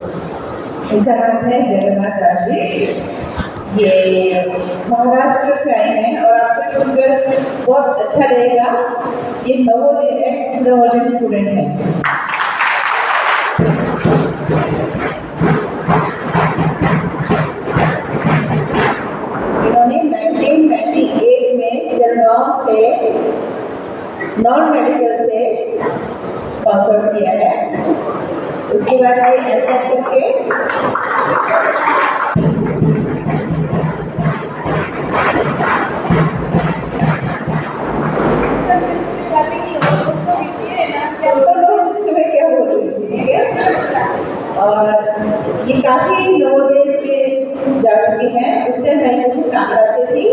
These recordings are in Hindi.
इनका नाम है जगन्नाथ दास जी। ये महाराष्ट्र से आए हैं और आपको सुनकर बहुत अच्छा लगेगा। ये नवोदय स्टूडेंट हैं। इन्होंने 1998 में जलगांव से नॉन मेडिकल से पास किया है। उसके बाद ये ऐसा करके क्या हो रही है और ये काफी नवोदय से जा चुके हैं। उससे मैं मुझे कांगड़ा से थी,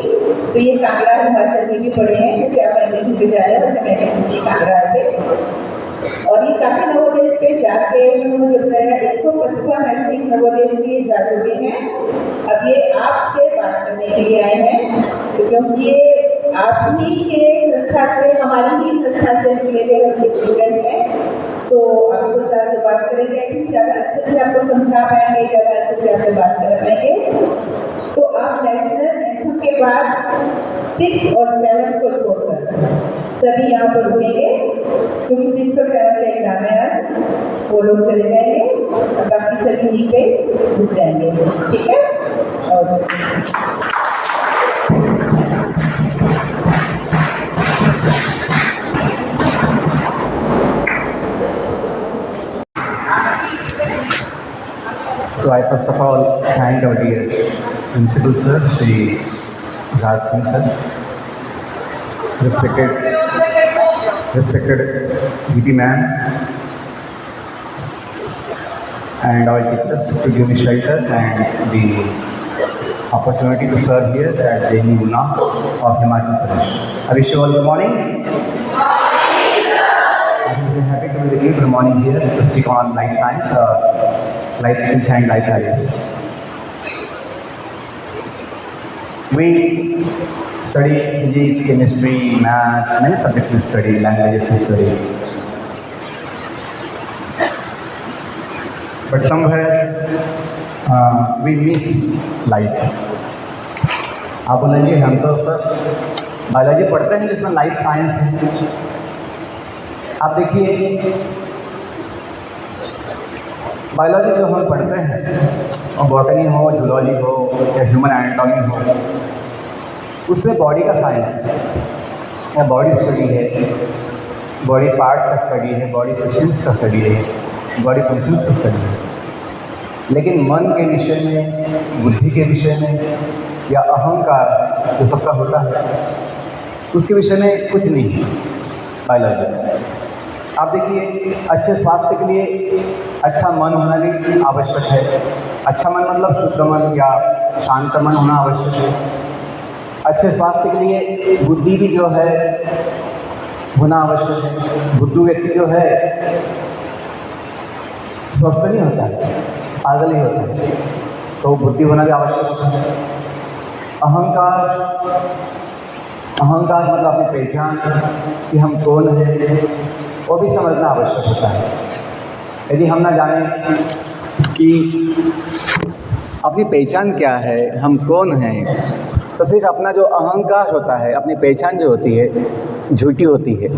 तो ये कांगड़ा हिमाचल में भी पढ़े हैं, क्योंकि आप एडमिशन पे जा रहे हो तो मैंने कांगड़ा से। और ये काफी नवोदय पे जाके उन्होंने जो है 155 नर्सिंग नवोदय के जा चुके हैं। अब ये आपसे बात करने के लिए आए हैं, तो क्योंकि ये आप ही के संस्था से, हमारी ही संस्था से रिलेटेड स्टूडेंट हैं, तो आपको साथ बात करेंगे कि ज़्यादा अच्छे से आपको समझा पाएंगे, ज़्यादा अच्छे से आपसे बात कर पाएंगे। तो आप नेशनल एंथम के बाद 6 और 7 को छोड़कर सभी यहाँ पर रुकेंगे, क्योंकि 6 और 7 का एग्जाम है आज। वो लोग चले जाएंगे और बाकी सभी यहीं पे रुक जाएंगे, ठीक है। और So I first of all thank our dear Principal Sir, Shri Raj Singh Sir, respected VP Ma'am, and all teachers to give me shelter and the opportunity to serve here at JNU Una of Himachal Pradesh. I wish you all good morning. I'm very happy to be with you good morning here to speak on life science, life skills and life values. We study physics, chemistry, maths, many subjects we study, languages we study. But somewhere we miss life. आप बोलेंगे हम तो सर बायोलॉजी पढ़ते हैं जिसमें लाइफ साइंस है। आप देखिए बायोलॉजी जो हम पढ़ते हैं, और बॉटनी हो, जूलॉजी हो या ह्यूमन एनाटॉमी हो, उसमें बॉडी का साइंस है, या बॉडी स्टडी है, बॉडी पार्ट्स का स्टडी है, बॉडी सिस्टम्स का स्टडी है, बॉडी फंक्शंस का स्टडी है। लेकिन मन के विषय में, बुद्धि के विषय में या अहंकार जो सबका होता है, उसके विषय में कुछ नहीं है बायोलॉजी। आप देखिए अच्छे स्वास्थ्य के लिए अच्छा मन होना भी आवश्यक है। अच्छा मन मतलब शुद्ध मन या शांत मन होना आवश्यक है। अच्छे स्वास्थ्य के लिए बुद्धि भी जो है होना आवश्यक है। बुद्धू व्यक्ति जो है स्वस्थ नहीं होता है, पागल ही होता है, तो बुद्धि होना भी आवश्यक होता है। अहंकार मतलब अपनी पहचान कि हम कौन हैं, वो भी समझना आवश्यक होता है। यदि हम ना जाने कि अपनी पहचान क्या है, हम कौन हैं, तो फिर अपना जो अहंकार होता है, अपनी पहचान जो होती है झूठी होती है,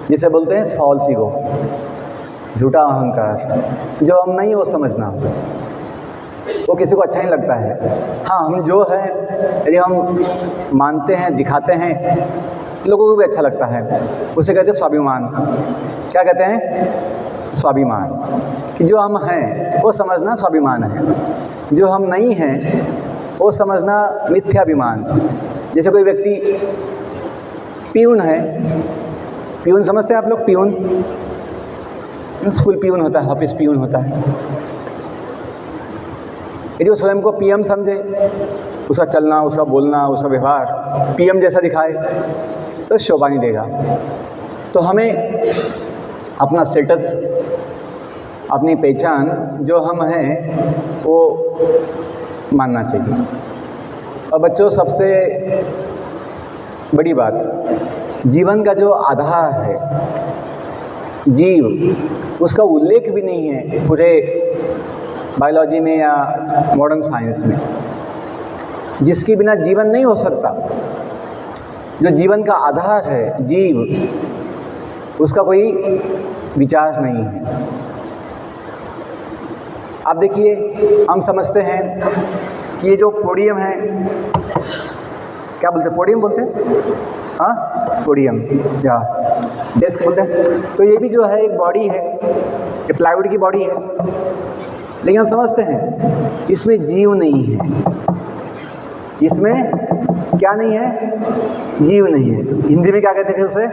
जिसे बोलते हैं फॉल्स ईगो, झूठा अहंकार। जो हम नहीं वो समझना, वो किसी को अच्छा नहीं लगता है। हाँ, हम जो है यदि हम मानते हैं, दिखाते हैं, लोगों को भी अच्छा लगता है। उसे कहते हैं स्वाभिमान। क्या कहते हैं? स्वाभिमान। कि जो हम हैं वो समझना स्वाभिमान है, जो हम नहीं हैं वो समझना मिथ्याभिमान। जैसे कोई व्यक्ति पियून है, पियून समझते हैं आप लोग? पियून स्कूल पियून होता है, ऑफिस पियून होता है। यदि वो स्वयं को पीएम समझे, उसका चलना, उसका बोलना, उसका व्यवहार पीएम जैसा दिखाए, तो शोभा नहीं देगा। तो हमें अपना स्टेटस, अपनी पहचान जो हम हैं वो मानना चाहिए। और बच्चों, सबसे बड़ी बात, जीवन का जो आधार है जीव, उसका उल्लेख भी नहीं है पूरे बायोलॉजी में या मॉडर्न साइंस में, जिसके बिना जीवन नहीं हो सकता, जो जीवन का आधार है, जीव, उसका कोई विचार नहीं है। आप देखिए, हम समझते हैं कि ये जो पोडियम है, क्या बोलते हैं, पोडियम बोलते हैं, हाँ, पोडियम या डेस्क बोलते हैं, तो ये भी जो है एक बॉडी है, ये प्लाईवुड की बॉडी है, लेकिन हम समझते हैं इसमें जीव नहीं है। इसमें क्या नहीं है? जीव नहीं है। तो हिंदी में क्या कहते थे उसे?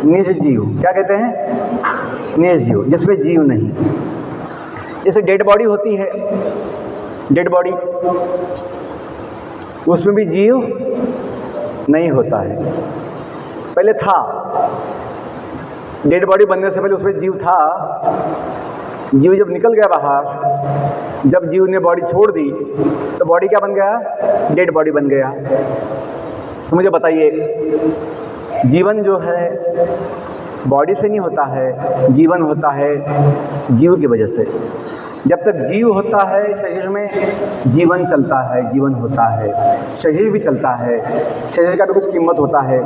निर्जीव। क्या कहते हैं? निर्जीव, जिसमें जीव नहीं। जैसे डेड बॉडी होती है, डेड बॉडी, उसमें भी जीव नहीं होता है। पहले था, डेड बॉडी बनने से पहले उसमें जीव था। जीव जब निकल गया बाहर, जब जीव ने बॉडी छोड़ दी, तो बॉडी क्या बन गया? डेड बॉडी बन गया। तो मुझे बताइए, जीवन जो है बॉडी से नहीं होता है, जीवन होता है जीव की वजह से। जब तक जीव होता है शरीर में, जीवन चलता है, जीवन होता है, शरीर भी चलता है, शरीर का भी कुछ कीमत होता है,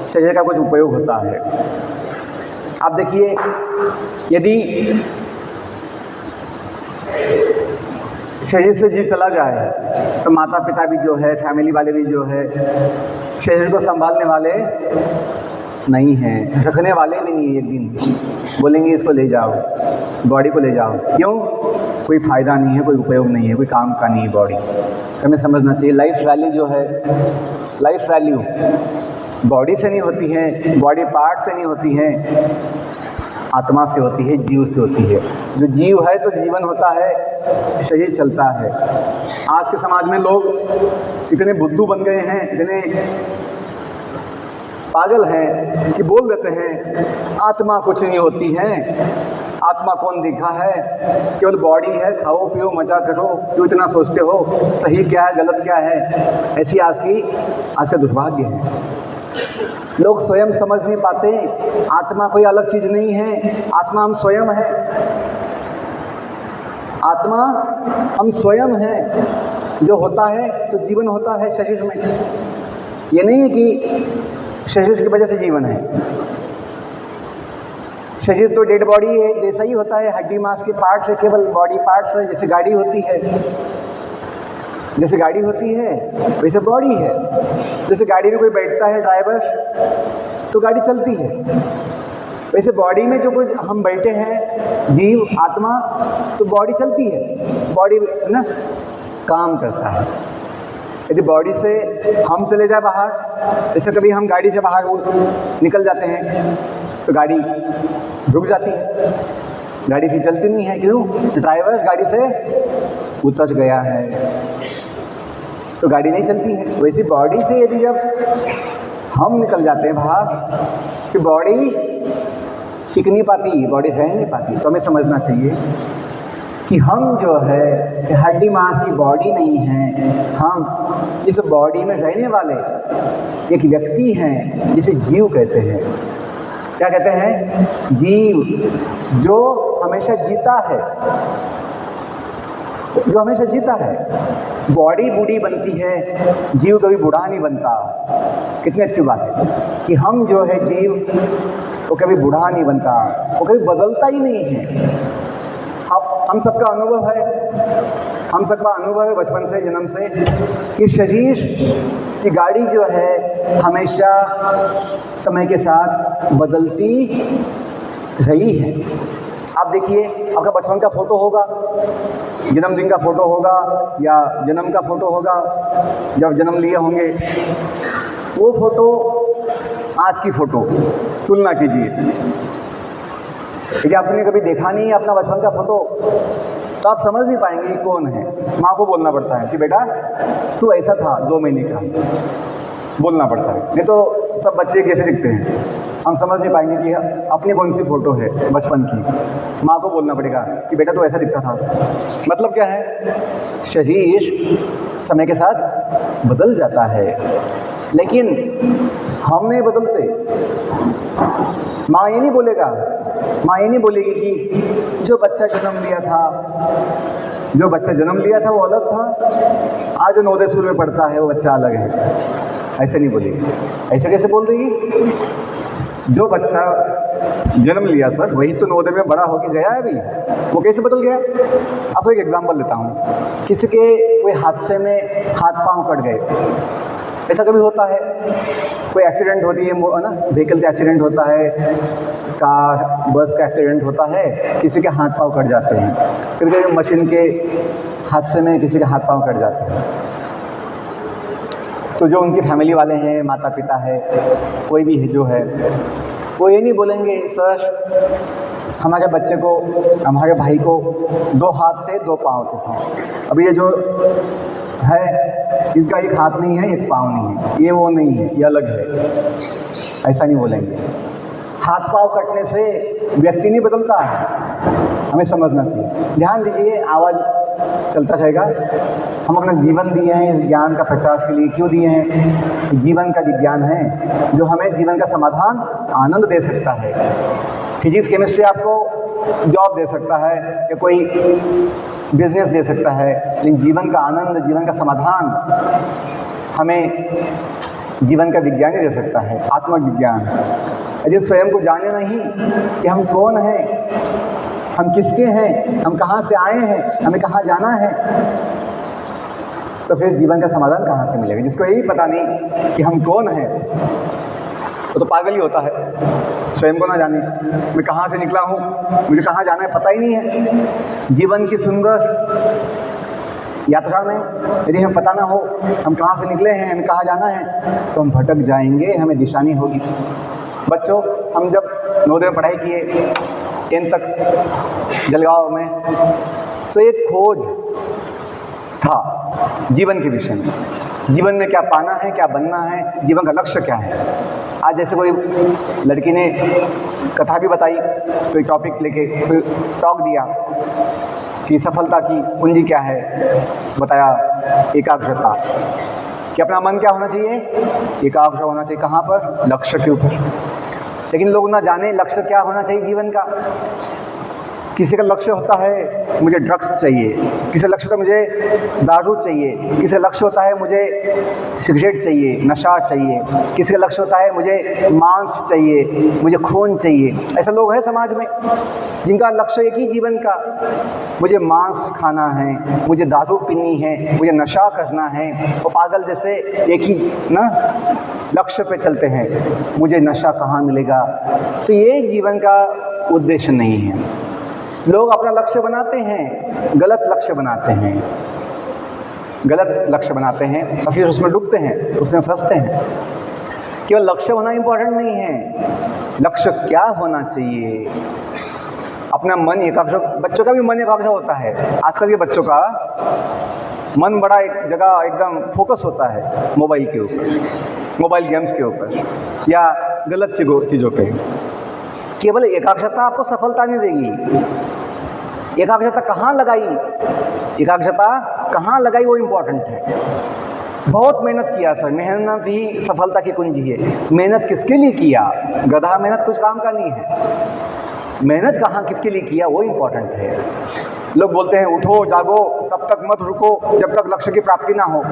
शरीर का कुछ उपयोग होता है। आप देखिए, यदि शरीर से जीव चला जाए तो माता पिता भी जो है, फैमिली वाले भी जो है, शरीर को संभालने वाले नहीं हैं, रखने वाले भी नहीं है। एक दिन बोलेंगे इसको ले जाओ, बॉडी को ले जाओ। क्यों? कोई फ़ायदा नहीं है, कोई उपयोग नहीं है, कोई काम का नहीं है बॉडी। तो हमें समझना चाहिए, लाइफ वैल्यू जो है, लाइफ वैल्यू बॉडी से नहीं होती है, बॉडी पार्ट से नहीं होती है, आत्मा से होती है, जीव से होती है। जो जीव है तो जीवन होता है, शरीर चलता है। आज के समाज में लोग इतने बुद्धू बन गए हैं, इतने पागल हैं कि बोल देते हैं आत्मा कुछ नहीं होती है, आत्मा कौन दिखा है, केवल बॉडी है, खाओ पियो मजा करो, क्यों इतना सोचते हो, सही क्या है गलत क्या है। ऐसी आज का दुर्भाग्य है। लोग स्वयं समझ नहीं पाते, आत्मा कोई अलग चीज़ नहीं है, आत्मा हम स्वयं हैं, आत्मा हम स्वयं हैं। जो होता है तो जीवन होता है शरीर में, ये नहीं है कि शरीर की वजह से जीवन है। शरीर तो डेड बॉडी है, जैसा ही होता है, हड्डी मांस के पार्ट्स है, केवल बॉडी पार्ट्स है। जैसे गाड़ी होती है, जैसे गाड़ी होती है वैसे बॉडी है। जैसे गाड़ी में कोई बैठता है ड्राइवर, तो गाड़ी चलती है, वैसे बॉडी में जो कुछ हम बैठे हैं, जीव, आत्मा, तो बॉडी चलती है, बॉडी ना काम करता है। यदि बॉडी से हम चले जाए बाहर, जैसे कभी हम गाड़ी से बाहर निकल जाते हैं तो गाड़ी रुक जाती है, गाड़ी फिर चलती नहीं है। क्यों? ड्राइवर गाड़ी से उतर गया है तो गाड़ी नहीं चलती है। वैसे बॉडी से यदि जब हम निकल जाते हैं बाहर, तो बॉडी टिक नहीं पाती, बॉडी रह नहीं पाती। तो हमें समझना चाहिए कि हम जो है हड्डी मांस की बॉडी नहीं है, हम इस बॉडी में रहने वाले एक व्यक्ति हैं जिसे जीव कहते हैं। क्या कहते हैं? जीव, जो हमेशा जीता है, जो हमेशा जीता है। बॉडी बूढ़ी बनती है, जीव कभी बूढ़ा नहीं बनता। कितनी अच्छी बात है कि हम जो है जीव, वो कभी बूढ़ा नहीं बनता, वो कभी बदलता ही नहीं है। अब हम सबका अनुभव है, हम सबका अनुभव है बचपन से, जन्म से, कि शरीर की गाड़ी जो है हमेशा समय के साथ बदलती रही है। आप देखिए, आपका बचपन का फ़ोटो होगा, जन्मदिन का फ़ोटो होगा या जन्म का फ़ोटो होगा, जब जन्म लिए होंगे, वो फ़ोटो आज की फ़ोटो तुलना कीजिए। यदि आपने कभी देखा नहीं है अपना बचपन का फ़ोटो, तो आप समझ नहीं पाएंगे कि कौन है। माँ को बोलना पड़ता है कि बेटा तू ऐसा था 2 महीने का, बोलना पड़ता है, नहीं तो सब बच्चे कैसे दिखते हैं हम समझ नहीं पाएंगे कि अपनी कौन सी फ़ोटो है बचपन की। माँ को बोलना पड़ेगा कि बेटा तो ऐसा दिखता था। मतलब क्या है? शरीर समय के साथ बदल जाता है, लेकिन हम नहीं बदलते। माँ ये नहीं बोलेगा, माँ ये नहीं बोलेगी कि जो बच्चा जन्म लिया था जो बच्चा जन्म लिया था वो अलग था, आज जो नवोदय स्कूल में पढ़ता है वो बच्चा अलग है। ऐसे नहीं बोलेगी। ऐसे कैसे बोल देगी? जो बच्चा जन्म लिया सर वही तो नवोदय में बड़ा होके गया है अभी, वो कैसे बदल गया? आपको एक एग्जांपल देता हूँ। किसी के कोई हादसे में हाथ पांव कट गए, ऐसा कभी होता है। कोई एक्सीडेंट होती है ना, व्हीकल का एक्सीडेंट होता है, कार बस का एक्सीडेंट होता है, किसी के हाथ पांव कट जाते हैं। कभी कभी मशीन के हादसे में किसी के हाथ पांव कट जाते हैं। तो जो उनकी फैमिली वाले हैं, माता पिता है, कोई भी जो है, वो ये नहीं बोलेंगे सर हमारे बच्चे को, हमारे भाई को 2 हाथ थे 2 पाँव थे सर, अभी ये जो है इसका एक हाथ नहीं है एक पाँव नहीं है, ये वो नहीं है, ये अलग है। ऐसा नहीं बोलेंगे। हाथ पाँव कटने से व्यक्ति नहीं बदलता है, हमें समझना चाहिए। ध्यान दीजिए, आवाज़ चलता रहेगा। हम अपना जीवन दिए हैं इस ज्ञान का प्रचार के लिए। क्यों दिए हैं? जीवन का विज्ञान है जो हमें जीवन का समाधान, आनंद दे सकता है। फिजिक्स केमिस्ट्री आपको जॉब दे सकता है या कोई बिजनेस दे सकता है, लेकिन जीवन का आनंद, जीवन का समाधान हमें जीवन का विज्ञान ही दे सकता है, आत्मविज्ञान। यदि स्वयं को जाने नहीं कि हम कौन हैं, हम किसके हैं, हम कहाँ से आए हैं, हमें कहाँ जाना है, तो फिर जीवन का समाधान कहाँ से मिलेगा? जिसको यही पता नहीं कि हम कौन हैं, वो तो पागल ही होता है। स्वयं को ना जाने, मैं कहाँ से निकला हूँ, मुझे कहाँ जाना है, पता ही नहीं है। जीवन की सुंदर यात्रा में यदि हमें पता ना हो हम कहाँ से निकले हैं, हमें कहाँ जाना है, तो हम भटक जाएंगे, हमें दिशा नहीं होगी। बच्चों, हम जब नवोदय में पढ़ाई किए 10th तक जलगांव में, तो एक खोज था जीवन के विषय में। जीवन में क्या पाना है, क्या बनना है, जीवन का लक्ष्य क्या है। आज जैसे कोई लड़की ने कथा भी बताई, कोई टॉपिक लेके कोई टॉक दिया कि सफलता की कुंजी क्या है, बताया एकाग्रता, कि अपना मन क्या होना चाहिए, एकाग्र होना चाहिए। कहाँ पर? लक्ष्य के ऊपर। लेकिन लोग ना जाने लक्ष्य क्या होना चाहिए जीवन का। किसी का लक्ष्य होता है मुझे ड्रग्स चाहिए, किसी का लक्ष्य होता है मुझे दारू चाहिए, किसी का लक्ष्य होता है मुझे सिगरेट चाहिए, नशा चाहिए, किसी का लक्ष्य होता है मुझे मांस चाहिए, मुझे खून चाहिए। ऐसे लोग हैं समाज में जिनका लक्ष्य एक ही जीवन का, मुझे मांस खाना है, मुझे दारू पीनी है, मुझे नशा करना है। वो पागल जैसे एक ही ना लक्ष्य पे चलते हैं, मुझे नशा कहाँ मिलेगा। तो ये जीवन का उद्देश्य नहीं है। लोग अपना लक्ष्य बनाते हैं, गलत लक्ष्य बनाते हैं, गलत लक्ष्य बनाते हैं और फिर उसमें डूबते हैं, उसमें फंसते हैं। केवल लक्ष्य होना इम्पोर्टेंट नहीं है, लक्ष्य क्या होना चाहिए। अपना मन एकाग्र, बच्चों का भी मन एकाग्र होता है। आजकल के बच्चों का मन बड़ा एक जगह एकदम फोकस होता है मोबाइल के ऊपर, मोबाइल गेम्स के ऊपर या गलत चीज़ों पे। केवल एकाग्रता आपको सफलता नहीं देगी। एकाग्रता कहाँ लगाई, एकाग्रता कहाँ लगाई वो इम्पोर्टेंट है। बहुत मेहनत किया सर, मेहनत ही सफलता की कुंजी है। मेहनत किसके लिए किया? गधा मेहनत कुछ काम का नहीं है। मेहनत कहाँ किसके लिए किया वो इम्पोर्टेंट है। लोग बोलते हैं उठो जागो, तब तक मत रुको जब तक लक्ष्य की प्राप्ति ना हो।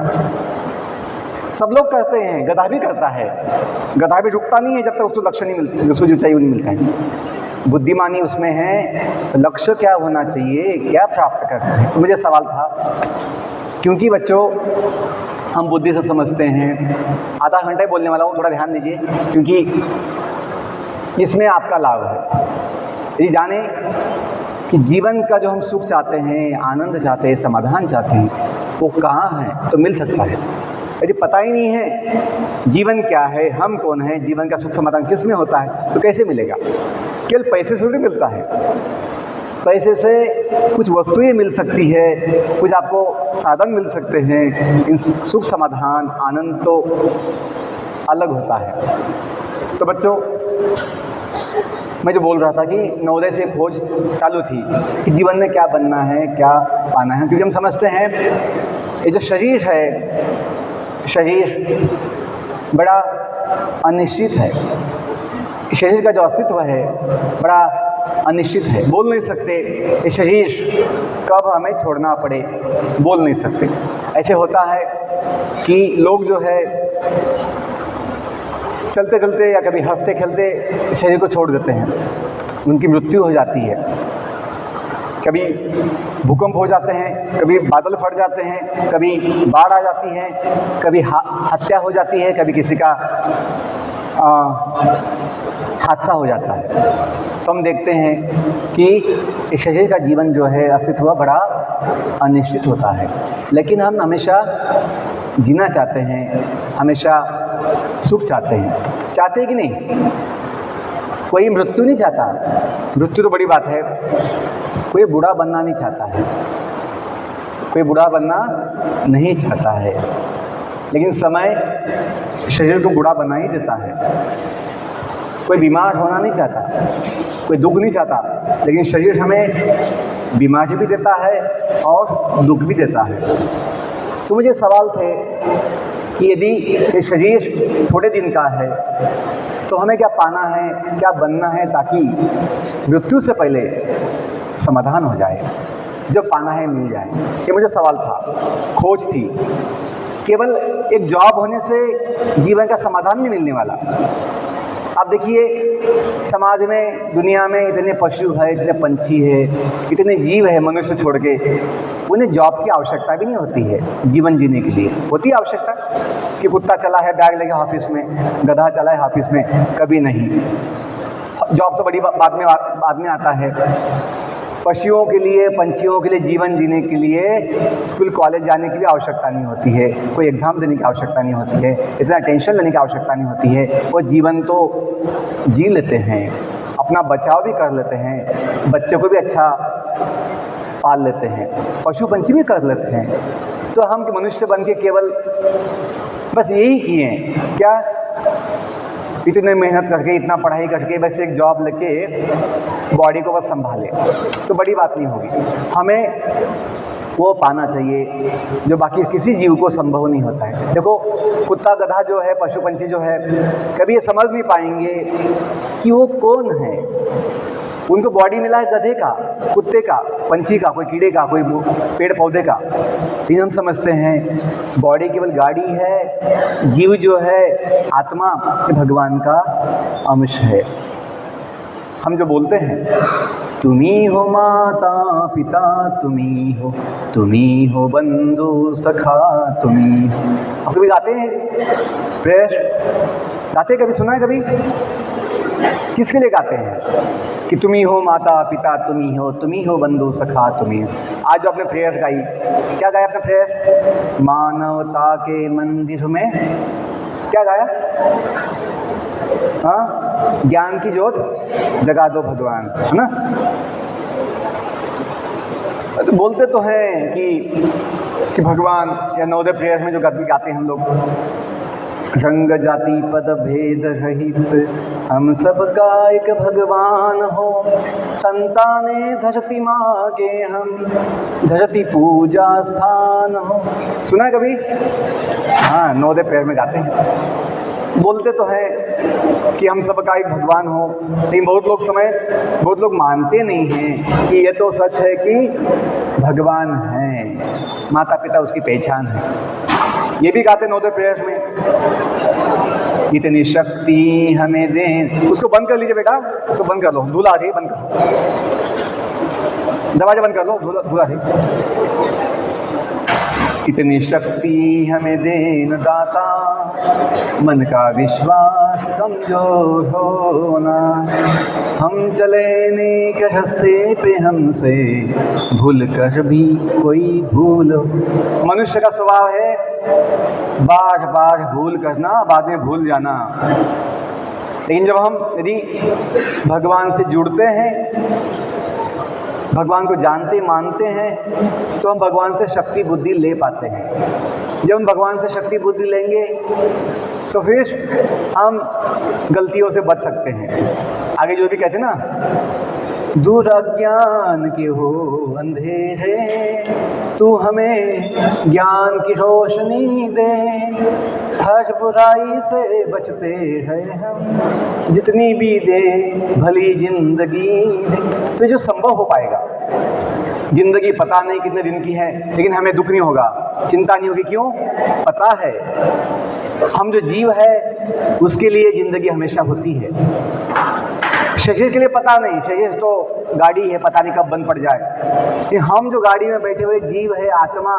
सब लोग करते हैं, गधा भी करता है। गधा भी रुकता नहीं है जब तक उसको लक्ष्य नहीं मिलता, जिसको जो चाहिए वो नहीं मिलता है। बुद्धिमानी उसमें है, लक्ष्य क्या होना चाहिए, क्या प्राप्त करना है। तो मुझे सवाल था, क्योंकि बच्चों हम बुद्धि से समझते हैं। आधा घंटा ही बोलने वाला हूँ, थोड़ा ध्यान दीजिए, क्योंकि इसमें आपका लाभ है। यदि जाने कि जीवन का जो हम सुख चाहते हैं, आनंद चाहते हैं, समाधान चाहते हैं, वो कहाँ है, तो मिल सकता है। यदि पता ही नहीं है जीवन क्या है, हम कौन हैं, जीवन का सुख समाधान किस में होता है, तो कैसे मिलेगा? केवल पैसे से नहीं मिलता है। पैसे से कुछ वस्तुएं मिल सकती है, कुछ आपको साधन मिल सकते हैं, इन सुख समाधान आनंद तो अलग होता है। तो बच्चों, मैं जो बोल रहा था कि नवोदय से खोज चालू थी कि जीवन में क्या बनना है, क्या पाना है। क्योंकि हम समझते हैं ये जो शरीर है, शरीर बड़ा अनिश्चित है। शरीर का जो अस्तित्व है बड़ा अनिश्चित है, बोल नहीं सकते ये शरीर कब हमें छोड़ना पड़े, बोल नहीं सकते। ऐसे होता है कि लोग जो है चलते चलते या कभी हंसते खेलते शरीर को छोड़ देते हैं, उनकी मृत्यु हो जाती है। कभी भूकंप हो जाते हैं, कभी बादल फट जाते हैं, कभी बाढ़ आ जाती है, कभी हत्या हो जाती है, कभी किसी का हादसा हो जाता है। तो हम देखते हैं कि इस शरीर का जीवन जो है अस्तित्व बड़ा अनिश्चित होता है, लेकिन हम हमेशा जीना चाहते हैं, हमेशा सुख चाहते हैं। चाहते हैं कि नहीं? कोई मृत्यु नहीं चाहता, मृत्यु तो बड़ी बात है। कोई बूढ़ा बनना नहीं चाहता है, कोई बूढ़ा बनना नहीं चाहता है, लेकिन समय शरीर को बूढ़ा बना ही देता है। कोई बीमार होना नहीं चाहता, कोई दुख नहीं चाहता, लेकिन शरीर हमें बीमारी भी देता है और दुख भी देता है। तो मुझे सवाल थे कि यदि ये शरीर थोड़े दिन का है तो हमें क्या पाना है, क्या बनना है, ताकि मृत्यु से पहले समाधान हो जाए, जो पाना है मिल जाए। ये मुझे सवाल था, खोज थी। केवल एक जॉब होने से जीवन का समाधान नहीं मिलने वाला। आप देखिए समाज में, दुनिया में इतने पशु है, इतने पंछी है, इतने जीव है मनुष्य छोड़ के, उन्हें जॉब की आवश्यकता भी नहीं होती है जीवन जीने के लिए। होती है आवश्यकता कि कुत्ता चला है बैग लेके ऑफिस में, गधा चला है ऑफिस में, कभी नहीं। जॉब तो बड़ी बाद में आता है। पशुओं के लिए, पंछियों के लिए, जीवन जीने के लिए स्कूल कॉलेज जाने की भी आवश्यकता नहीं होती है, कोई एग्ज़ाम देने की आवश्यकता नहीं होती है, इतना टेंशन लेने की आवश्यकता नहीं होती है। वो जीवन तो जी लेते हैं, अपना बचाव भी कर लेते हैं, बच्चे को भी अच्छा पाल लेते हैं, पशु पंछी भी कर लेते हैं। तो हम मनुष्य बन के केवल बस यही किए हैं क्या? इतने मेहनत करके, इतना पढ़ाई करके बस एक जॉब लेके बॉडी को बस संभाले, तो बड़ी बात नहीं होगी। हमें वो पाना चाहिए जो बाकी किसी जीव को संभव नहीं होता है। देखो कुत्ता, गधा जो है, पशु पंछी जो है, कभी ये समझ नहीं पाएंगे कि वो कौन है। उनको बॉडी मिला है गधे का, कुत्ते का, पंछी का, कोई कीड़े का, कोई पेड़ पौधे का। तीन हम समझते हैं बॉडी केवल गाड़ी है, जीव जो है आत्मा भगवान का अंश है। हम जो बोलते हैं तुम्ही हो माता पिता, तुम्ही हो बंधु सखा, तुम्ही। आप कभी गाते हैं प्रेयर? गाते कभी सुना है कभी? किसके लिए गाते हैं? कि तुम्ही हो माता पिता, तुम्ही हो बंधु सखा, तुम्ही। आज जो आपने प्रेयर गाई, क्या गाया आपने प्रेयर? मानवता के मंदिर में क्या गाया? हाँ, ज्ञान की ज्योत जगा दो भगवान, है ना? तो बोलते तो हैं कि भगवान, या नवोदय प्रेयर में जो गाते हैं हम लोग, रंग जाति पद भेद रहित हम सब का एक भगवान हो, संताने धरती माँ के हम, धरती पूजा स्थान हो। सुना है कभी? हाँ, नवोदय प्रेयर में गाते हैं। बोलते तो हैं कि हम सब का एक भगवान हो, लेकिन बहुत लोग मानते नहीं हैं कि ये तो सच है कि भगवान है, माता पिता उसकी पहचान है। ये भी गाते नवोदय प्रेयर में, इतनी शक्ति हमें दें। उसको बंद कर लीजिए बेटा, उसको बंद कर लो, धूल आ रही है, बंद कर लो, दरवाजा बंद कर लो, धूल आ रही है। इतनी शक्ति हमें देन दाता, मन का विश्वास कमजोर होना, हम चले नेक रास्ते पे हमसे भूल कर भी कोई भूलो। मनुष्य का स्वभाव है बार बार भूल करना, बाद में भूल जाना। लेकिन जब हम यदि भगवान से जुड़ते हैं, भगवान को जानते मानते हैं, तो हम भगवान से शक्ति बुद्धि ले पाते हैं। जब हम भगवान से शक्ति बुद्धि लेंगे तो फिर हम गलतियों से बच सकते हैं। आगे जो भी कहते हैं ना दूर अज्ञान के हो अंधेरे, तू हमें ज्ञान की रोशनी दे। हर बुराई से बचते हैं हम, जितनी भी दे भली जिंदगी दे। तो जो संभव हो पाएगा, जिंदगी पता नहीं कितने दिन की है, लेकिन हमें दुख नहीं होगा, चिंता नहीं होगी। क्यों? पता है हम जो जीव है उसके लिए जिंदगी हमेशा होती है। शरीर के लिए पता नहीं, शरीर तो गाड़ी है, पता नहीं कब बंद पड़ जाए। कि हम जो गाड़ी में बैठे हुए जीव है, आत्मा,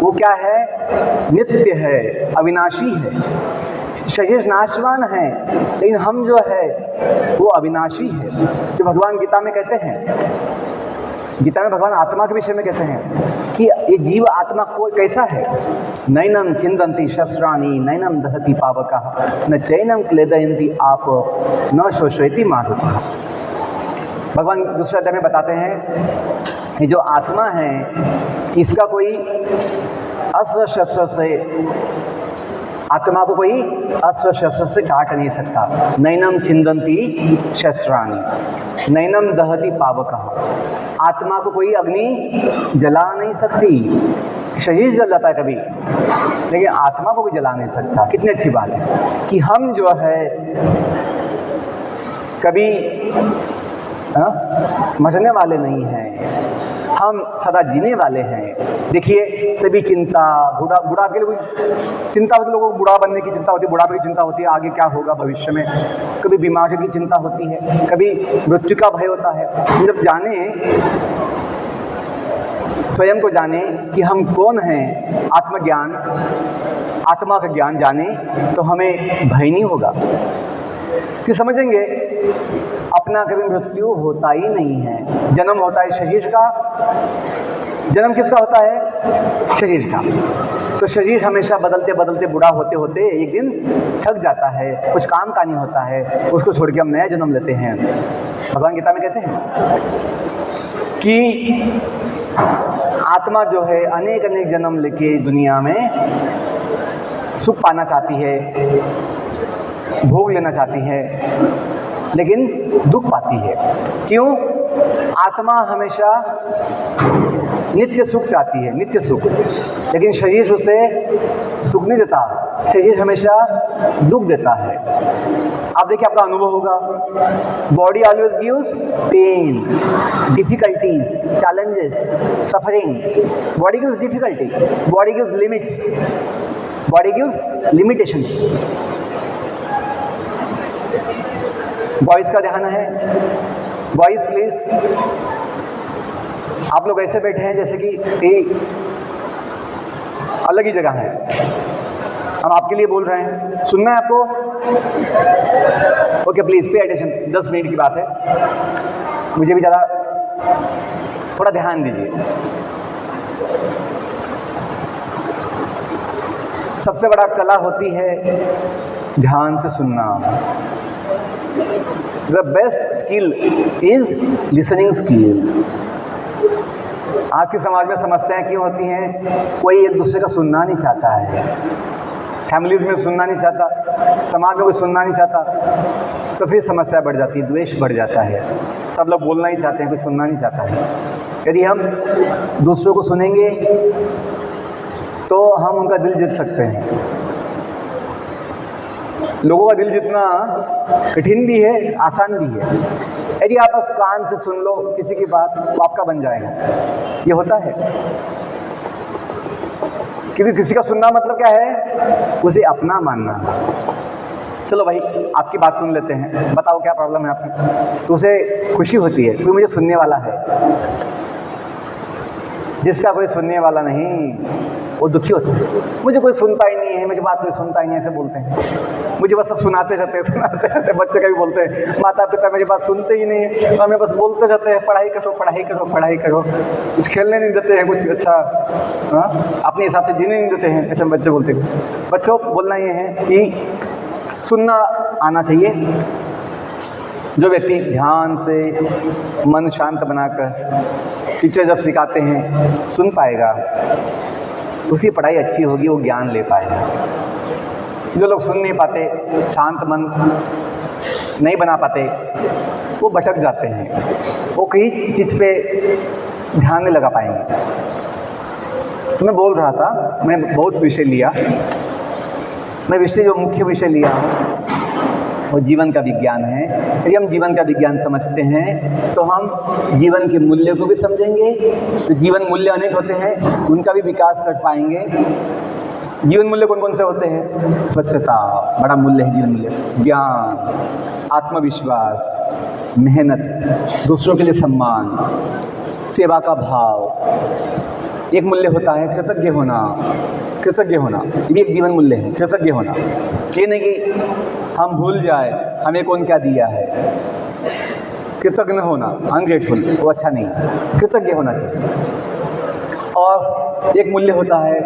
वो क्या है? नित्य है, अविनाशी है। शरीर नाशवान है, लेकिन हम जो है वो अविनाशी है। जो भगवान गीता में कहते हैं, गीता में भगवान आत्मा के विषय में कहते हैं कि ये जीव आत्मा को कैसा है? नैनम छिन्दन्ति शस्त्राणि नैनम दहति पावकः न चैनम क्लेदयन्ति आप न शोषयति मारुतः। भगवान दूसरे अध्याय में बताते हैं कि जो आत्मा है इसका कोई अस्त्र शस्त्र से, आत्मा को कोई अस्त्र शस्त्र से काट नहीं सकता। नैनम छिन्दन्ति शस्त्राणि नैनम दहति पावकः। आत्मा को कोई अग्नि जला नहीं सकती। शरीर जल जाता है कभी, लेकिन आत्मा को भी जला नहीं सकता। कितनी अच्छी बात है कि हम जो है कभी मरने वाले नहीं हैं, हम सदा जीने वाले हैं। देखिए सभी चिंता, बुढ़ापे के लिए कोई चिंता होती है, लोगों को बूढ़ा बनने की चिंता होती है, बुढ़ापे की चिंता होती है, आगे क्या होगा भविष्य में। कभी बीमारी की चिंता होती है, कभी मृत्यु का भय होता है। जब जाने, स्वयं को जाने कि हम कौन हैं, आत्मज्ञान, आत्मा का ज्ञान जाने, तो हमें भय नहीं होगा। कि समझेंगे अपना कभी मृत्यु होता ही नहीं है। जन्म होता है शरीर का। जन्म किसका होता है? शरीर का। तो शरीर हमेशा बदलते बदलते बूढ़ा होते होते एक दिन थक जाता है, कुछ काम का नहीं होता है, उसको छोड़ के हम नया जन्म लेते हैं। भगवान गीता में कहते हैं कि आत्मा जो है अनेक अनेक जन्म लेके दुनिया में सुख पाना चाहती है, भोग लेना चाहती है, लेकिन दुख पाती है। क्यों? आत्मा हमेशा नित्य सुख चाहती है, नित्य सुख, लेकिन शरीर उसे सुख नहीं देता। शरीर हमेशा दुख देता है। आप देखिए, आपका अनुभव होगा, body always gives pain, difficulties, challenges, suffering. Body gives difficulty, body gives limits, body gives limitations. Boys का ध्यान है, बॉयज़ प्लीज़, आप लोग ऐसे बैठे हैं जैसे कि अलग ही जगह है। हम आपके लिए बोल रहे हैं, सुनना है आपको? Okay please pay attention. 10 minute की बात है, मुझे भी ज़्यादा, थोड़ा ध्यान दीजिए। सबसे बड़ा कला होती है ध्यान से सुनना। The best skill is listening skill. आज के समाज में समस्याएं क्यों होती हैं? कोई एक दूसरे का सुनना नहीं चाहता है, फैमिलीज में सुनना नहीं चाहता, समाज में कोई सुनना नहीं चाहता, तो फिर समस्या बढ़ जाती है, द्वेष बढ़ जाता है। सब लोग बोलना ही चाहते हैं, कोई सुनना नहीं चाहता है। यदि हम दूसरों को सुनेंगे तो हम उनका दिल जीत सकते हैं। लोगों का दिल जीतना कठिन भी है, आसान भी है। यदि आप बस कान से सुन लो किसी की बात, तो आपका बन जाएगा। ये होता है, क्योंकि किसी का सुनना मतलब क्या है? उसे अपना मानना। चलो भाई, आपकी बात सुन लेते हैं, बताओ क्या प्रॉब्लम है आपकी। तो उसे खुशी होती है, कोई मुझे सुनने वाला है। जिसका कोई सुनने वाला नहीं, वो दुखी होता है। मुझे कोई सुनता ही नहीं है, मुझे बात कोई सुनता ही नहीं, ऐसे बोलते हैं। मुझे बस सब सुनाते रहते हैं, सुनाते रहते हैं। बच्चे का भी बोलते हैं, माता पिता मेरी बात सुनते ही नहीं है, हमें बस बोलते रहते हैं, पढ़ाई करो पढ़ाई करो पढ़ाई करो, कुछ खेलने नहीं देते हैं, कुछ अच्छा अपने हिसाब से जीने नहीं देते हैं, ऐसे बच्चे बोलते हैं। बच्चों बोलना ये है कि सुनना आना चाहिए। जो व्यक्ति ध्यान से मन शांत बनाकर टीचर जब सिखाते हैं सुन पाएगा, उसकी पढ़ाई अच्छी होगी, वो ज्ञान ले पाएगा। जो लोग सुन नहीं पाते, शांत मन नहीं बना पाते, वो भटक जाते हैं। वो कई चीज़ पे ध्यान नहीं लगा पाएंगे। तो मैं बोल रहा था, मैं बहुत विषय लिया, मैं विषय जो मुख्य विषय लिया हूँ वो जीवन का विज्ञान है। यदि हम जीवन का विज्ञान समझते हैं तो हम जीवन के मूल्य को भी समझेंगे। तो जीवन मूल्य अनेक होते हैं, उनका भी विकास कर पाएंगे। जीवन मूल्य कौन कौन से होते हैं? स्वच्छता बड़ा मूल्य है जीवन मूल्य, ज्ञान, आत्मविश्वास, मेहनत, दूसरों के लिए सम्मान, सेवा का भाव। एक मूल्य होता है कृतज्ञ होना। कृतज्ञ होना ये भी एक जीवन मूल्य है, कृतज्ञ होना। ये नहीं कि हम भूल जाए हमें कौन क्या दिया है। कृतज्ञ होना, अनग्रेटफुल, वो अच्छा नहीं है, कृतज्ञ होना चाहिए। और एक मूल्य होता है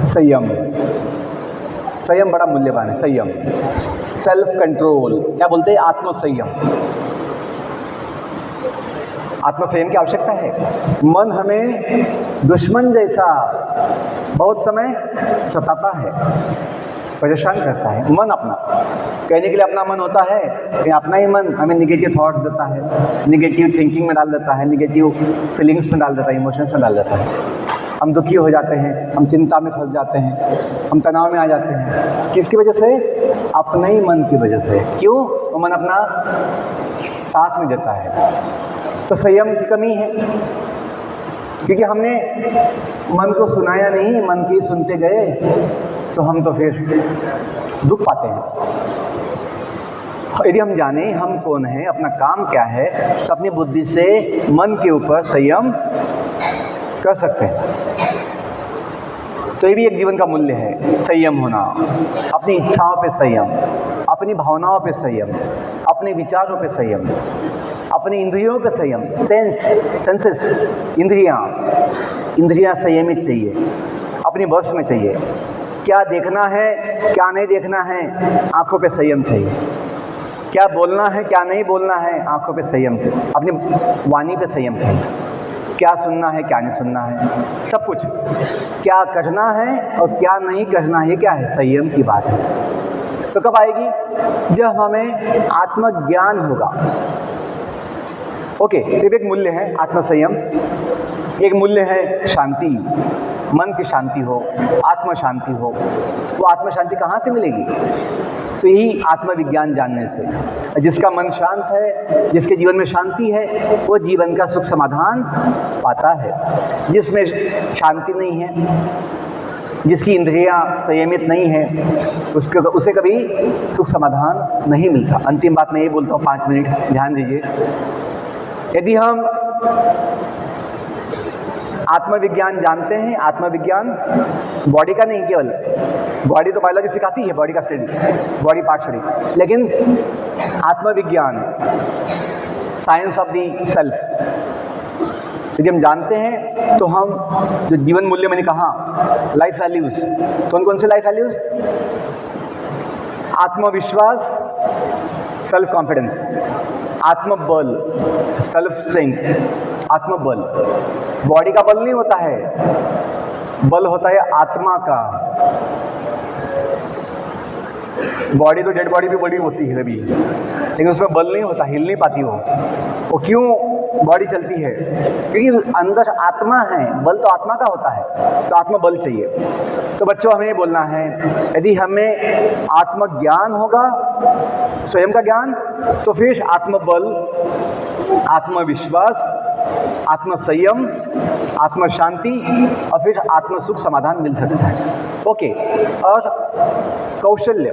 संयम। संयम बड़ा मूल्यवान है, संयम, सेल्फ कंट्रोल, क्या बोलते हैं, आत्मसंयम। आत्मसंयम की आवश्यकता है। मन हमें दुश्मन जैसा बहुत समय सताता है, परेशान करता है। मन अपना कहने के लिए अपना मन होता है कि अपना ही मन हमें निगेटिव थॉट्स देता है, निगेटिव थिंकिंग में डाल देता है, निगेटिव फीलिंग्स में डाल देता है, इमोशंस में डाल देता है। हम दुखी हो जाते हैं, हम चिंता में फंस जाते हैं, हम तनाव में आ जाते हैं। किसकी वजह से? अपने ही मन की वजह से। क्यों? वो मन अपना साथ में देता है। तो संयम की कमी है, क्योंकि हमने मन को सुनाया नहीं, मन की सुनते गए, तो हम तो फिर दुख पाते हैं। यदि हम जाने हम कौन है, अपना काम क्या है, तो अपनी बुद्धि से मन के ऊपर संयम कर सकते हैं। तो ये भी एक जीवन का मूल्य है, संयम होना। अपनी इच्छाओं पे संयम, अपनी भावनाओं पे संयम, अपने विचारों पे संयम, अपनी इंद्रियों पे संयम। सेंसेस, इंद्रियां संयमित चाहिए, अपनी बस में चाहिए। क्या देखना है, क्या नहीं देखना है, आंखों पे संयम चाहिए। क्या बोलना है, क्या नहीं बोलना है, आंखों पे संयम चाहिए, अपनी वाणी पे संयम चाहिए। क्या सुनना है, क्या नहीं सुनना है, सब कुछ। क्या करना है और क्या नहीं करना है, क्या है, संयम की बात है। तो कब आएगी? जब हमें आत्मज्ञान होगा। ओके, तो एक मूल्य है आत्मसंयम, एक मूल्य है शांति, मन की शांति हो, आत्म शांति हो। वो आत्म शांति कहाँ से मिलेगी? तो यही आत्मविज्ञान जानने से। जिसका मन शांत है, जिसके जीवन में शांति है, वो जीवन का सुख समाधान पाता है। जिसमें शांति नहीं है, जिसकी इंद्रियां संयमित नहीं है, उसे कभी सुख समाधान नहीं मिलता। अंतिम बात मैं ये बोलता हूँ, 5 मिनट ध्यान दीजिए। यदि हम आत्मविज्ञान जानते हैं, आत्मविज्ञान बॉडी का नहीं, केवल बॉडी तो बायोलॉजी सिखाती है, बॉडी का स्टडी, बॉडी पार्ट स्टडी, लेकिन आत्मविज्ञान, साइंस ऑफ द सेल्फ, यदि हम जानते हैं तो हम जो जीवन मूल्य मैंने कहा, लाइफ वैल्यूज, कौन कौन से लाइफ वैल्यूज? आत्मविश्वास, सेल्फ कॉन्फिडेंस, आत्मबल, सेल्फ स्ट्रेंथ, आत्मबल। बॉडी का बल नहीं होता है, बल होता है आत्मा का। बॉडी तो डेड बॉडी भी बड़ी होती है कभी, लेकिन उसमें बल नहीं होता, हिल नहीं पाती वो क्यों बॉडी चलती है? क्योंकि अंदर आत्मा है, बल तो आत्मा का होता है, तो आत्मबल चाहिए। तो बच्चों हमें ये बोलना है, यदि हमें आत्मज्ञान होगा, स्वयं का ज्ञान, तो फिर आत्मबल, आत्मविश्वास, आत्मसंयम, आत्मशांति और फिर आत्मसुख समाधान मिल सकता है। ओके, और कौशल्य,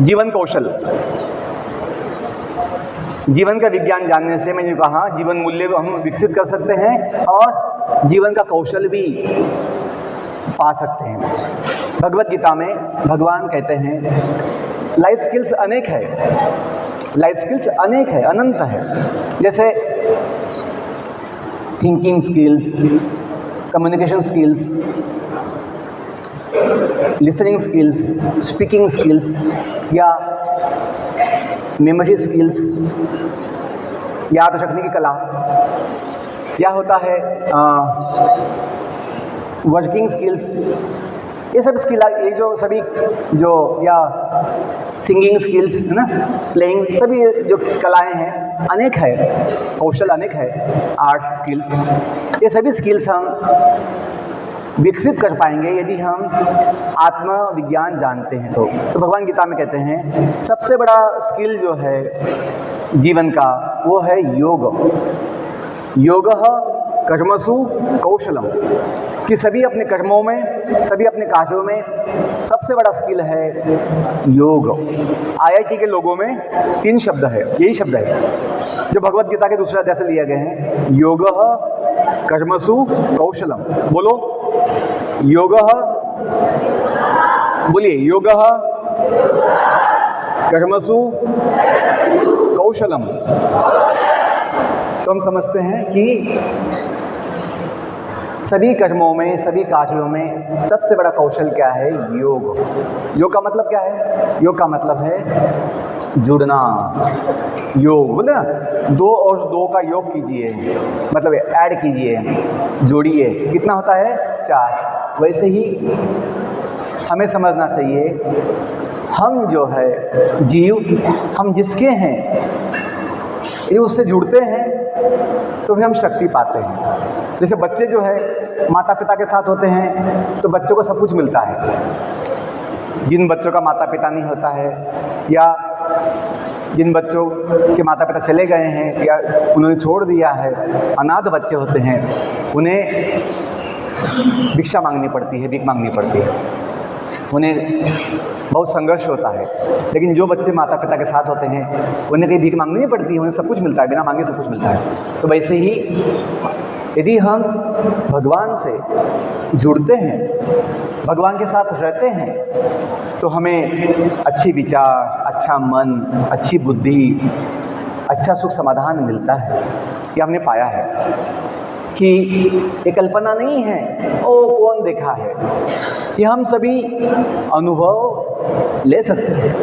जीवन कौशल, जीवन का विज्ञान जानने से मैंने कहा जीवन मूल्य को हम विकसित कर सकते हैं और जीवन का कौशल भी पा सकते हैं। भगवत गीता में भगवान कहते हैं लाइफ स्किल्स अनेक है, लाइफ स्किल्स अनेक है, अनंत है। जैसे thinking skills, communication skills, listening skills, speaking skills या मेमोरी स्किल्स, याद रखने की कला, या होता है वर्किंग स्किल्स, ये सब स्किल, ये जो सभी जो या सिंगिंग स्किल्स है ना, प्लेइंग, सभी जो कलाएं हैं अनेक है, कौशल अनेक है, आर्ट्स स्किल्स, ये सभी स्किल्स हम विकसित कर पाएंगे यदि हम आत्मविज्ञान जानते हैं। तो भगवान गीता में कहते हैं सबसे बड़ा स्किल जो है जीवन का वो है योग। योगः कर्मसु कौशलम, कि सभी अपने कर्मों में, सभी अपने कार्यों में सबसे बड़ा स्किल है योग। आईआईटी के लोगों में 3 शब्द है, यही शब्द है जो भगवत गीता के दूसरे अध्याय से लिए गए हैं। योगः कर्मसु कौशलम, बोलो योगः, बोलिए योगः कर्मसु कौशलम। तो हम समझते हैं कि सभी कर्मों में, सभी कार्यों में सबसे बड़ा कौशल क्या है? योग। योग का मतलब क्या है? योग का मतलब है जुड़ना। योग बोले ना, 2 और 2 का योग कीजिए, मतलब ऐड कीजिए, जोड़िए, कितना होता है? 4। वैसे ही हमें समझना चाहिए हम जो है जीव, हम जिसके हैं ये उससे जुड़ते हैं तो फिर हम शक्ति पाते हैं। जैसे बच्चे जो है माता पिता के साथ होते हैं तो बच्चों को सब कुछ मिलता है। जिन बच्चों का माता पिता नहीं होता है या जिन बच्चों के माता पिता चले गए हैं या उन्होंने छोड़ दिया है, अनाथ बच्चे होते हैं, उन्हें भिक्षा मांगनी पड़ती है, भीख मांगनी पड़ती है, उन्हें बहुत संघर्ष होता है। लेकिन जो बच्चे माता पिता के साथ होते हैं उन्हें कहीं भीख मांगनी नहीं पड़ती है, उन्हें सब कुछ मिलता है, बिना मांगे सब कुछ मिलता है। तो वैसे ही यदि हम भगवान से जुड़ते हैं, भगवान के साथ रहते हैं, तो हमें अच्छी विचार, अच्छा मन, अच्छी बुद्धि, अच्छा सुख समाधान मिलता है। ये हमने पाया है कि ये कल्पना नहीं है, ओ कौन देखा है, ये हम सभी अनुभव ले सकते हैं।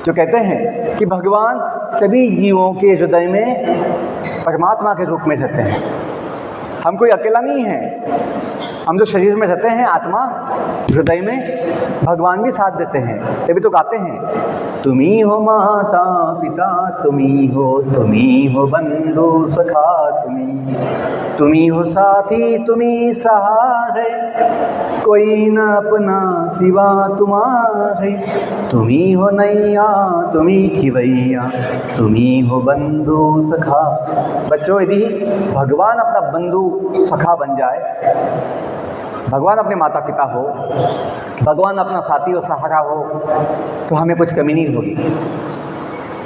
जो कहते हैं कि भगवान सभी जीवों के हृदय में परमात्मा के रूप में रहते हैं। हम कोई अकेला नहीं है, हम जो शरीर में रहते हैं, आत्मा हृदय में, भगवान भी साथ देते हैं। तभी तो गाते हैं तुम्ही हो माता पिता, तुम्ही हो बंधु सखा, तुम्ही हो साथी, तुम्ही सहारे, कोई न अपना सिवा तुम्हारे, तुम्ही हो नैया तुम्ही खिवैया, तुम्ही हो बंधु सखा। बच्चों, यदि भगवान अपना बंधु सखा बन जाए, भगवान अपने माता पिता हो, भगवान अपना साथी और सहारा हो, तो हमें कुछ कमी नहीं होगी।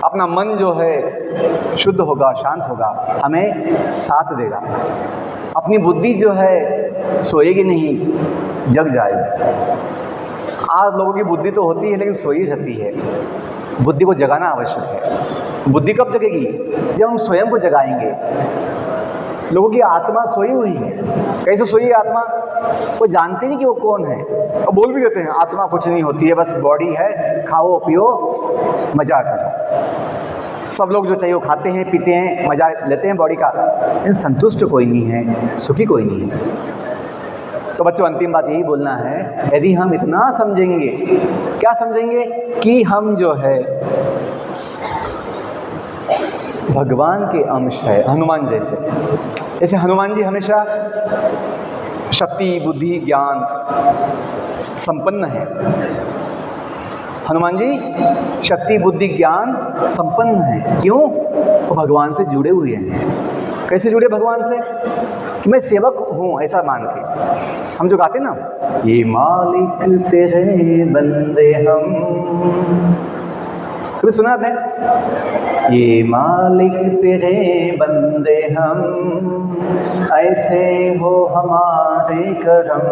अपना मन जो है शुद्ध होगा, शांत होगा, हमें साथ देगा। अपनी बुद्धि जो है सोएगी नहीं, जग जाएगी। आज लोगों की बुद्धि तो होती है लेकिन सोई रहती है। बुद्धि को जगाना आवश्यक है। बुद्धि कब जगेगी? जब हम स्वयं को जगाएंगे। लोगों की आत्मा सोई हुई है। कैसे सोई है आत्मा? वो जानते नहीं कि वो कौन है, और बोल भी देते हैं आत्मा कुछ नहीं होती है, बस बॉडी है, खाओ पियो मजा करो। सब लोग जो चाहिए वो खाते हैं, पीते हैं, मजा लेते हैं बॉडी का, लेकिन संतुष्ट कोई नहीं है, सुखी कोई नहीं है। तो बच्चों, अंतिम बात यही बोलना है, यदि हम इतना समझेंगे, क्या समझेंगे कि हम जो है भगवान के अंश है, हनुमान जैसे हनुमान जी हमेशा शक्ति, बुद्धि, ज्ञान संपन्न है। हनुमान जी शक्ति, बुद्धि, ज्ञान संपन्न है। क्यों? वो भगवान से जुड़े हुए हैं। कैसे जुड़े भगवान से? कि मैं सेवक हूँ ऐसा मान के। हम जो गाते ना, ये मालिक तेरे बंदे हम, कभी सुना आपने? ये मालिक तेरे बंदे हम, ऐसे हो हमारे करम,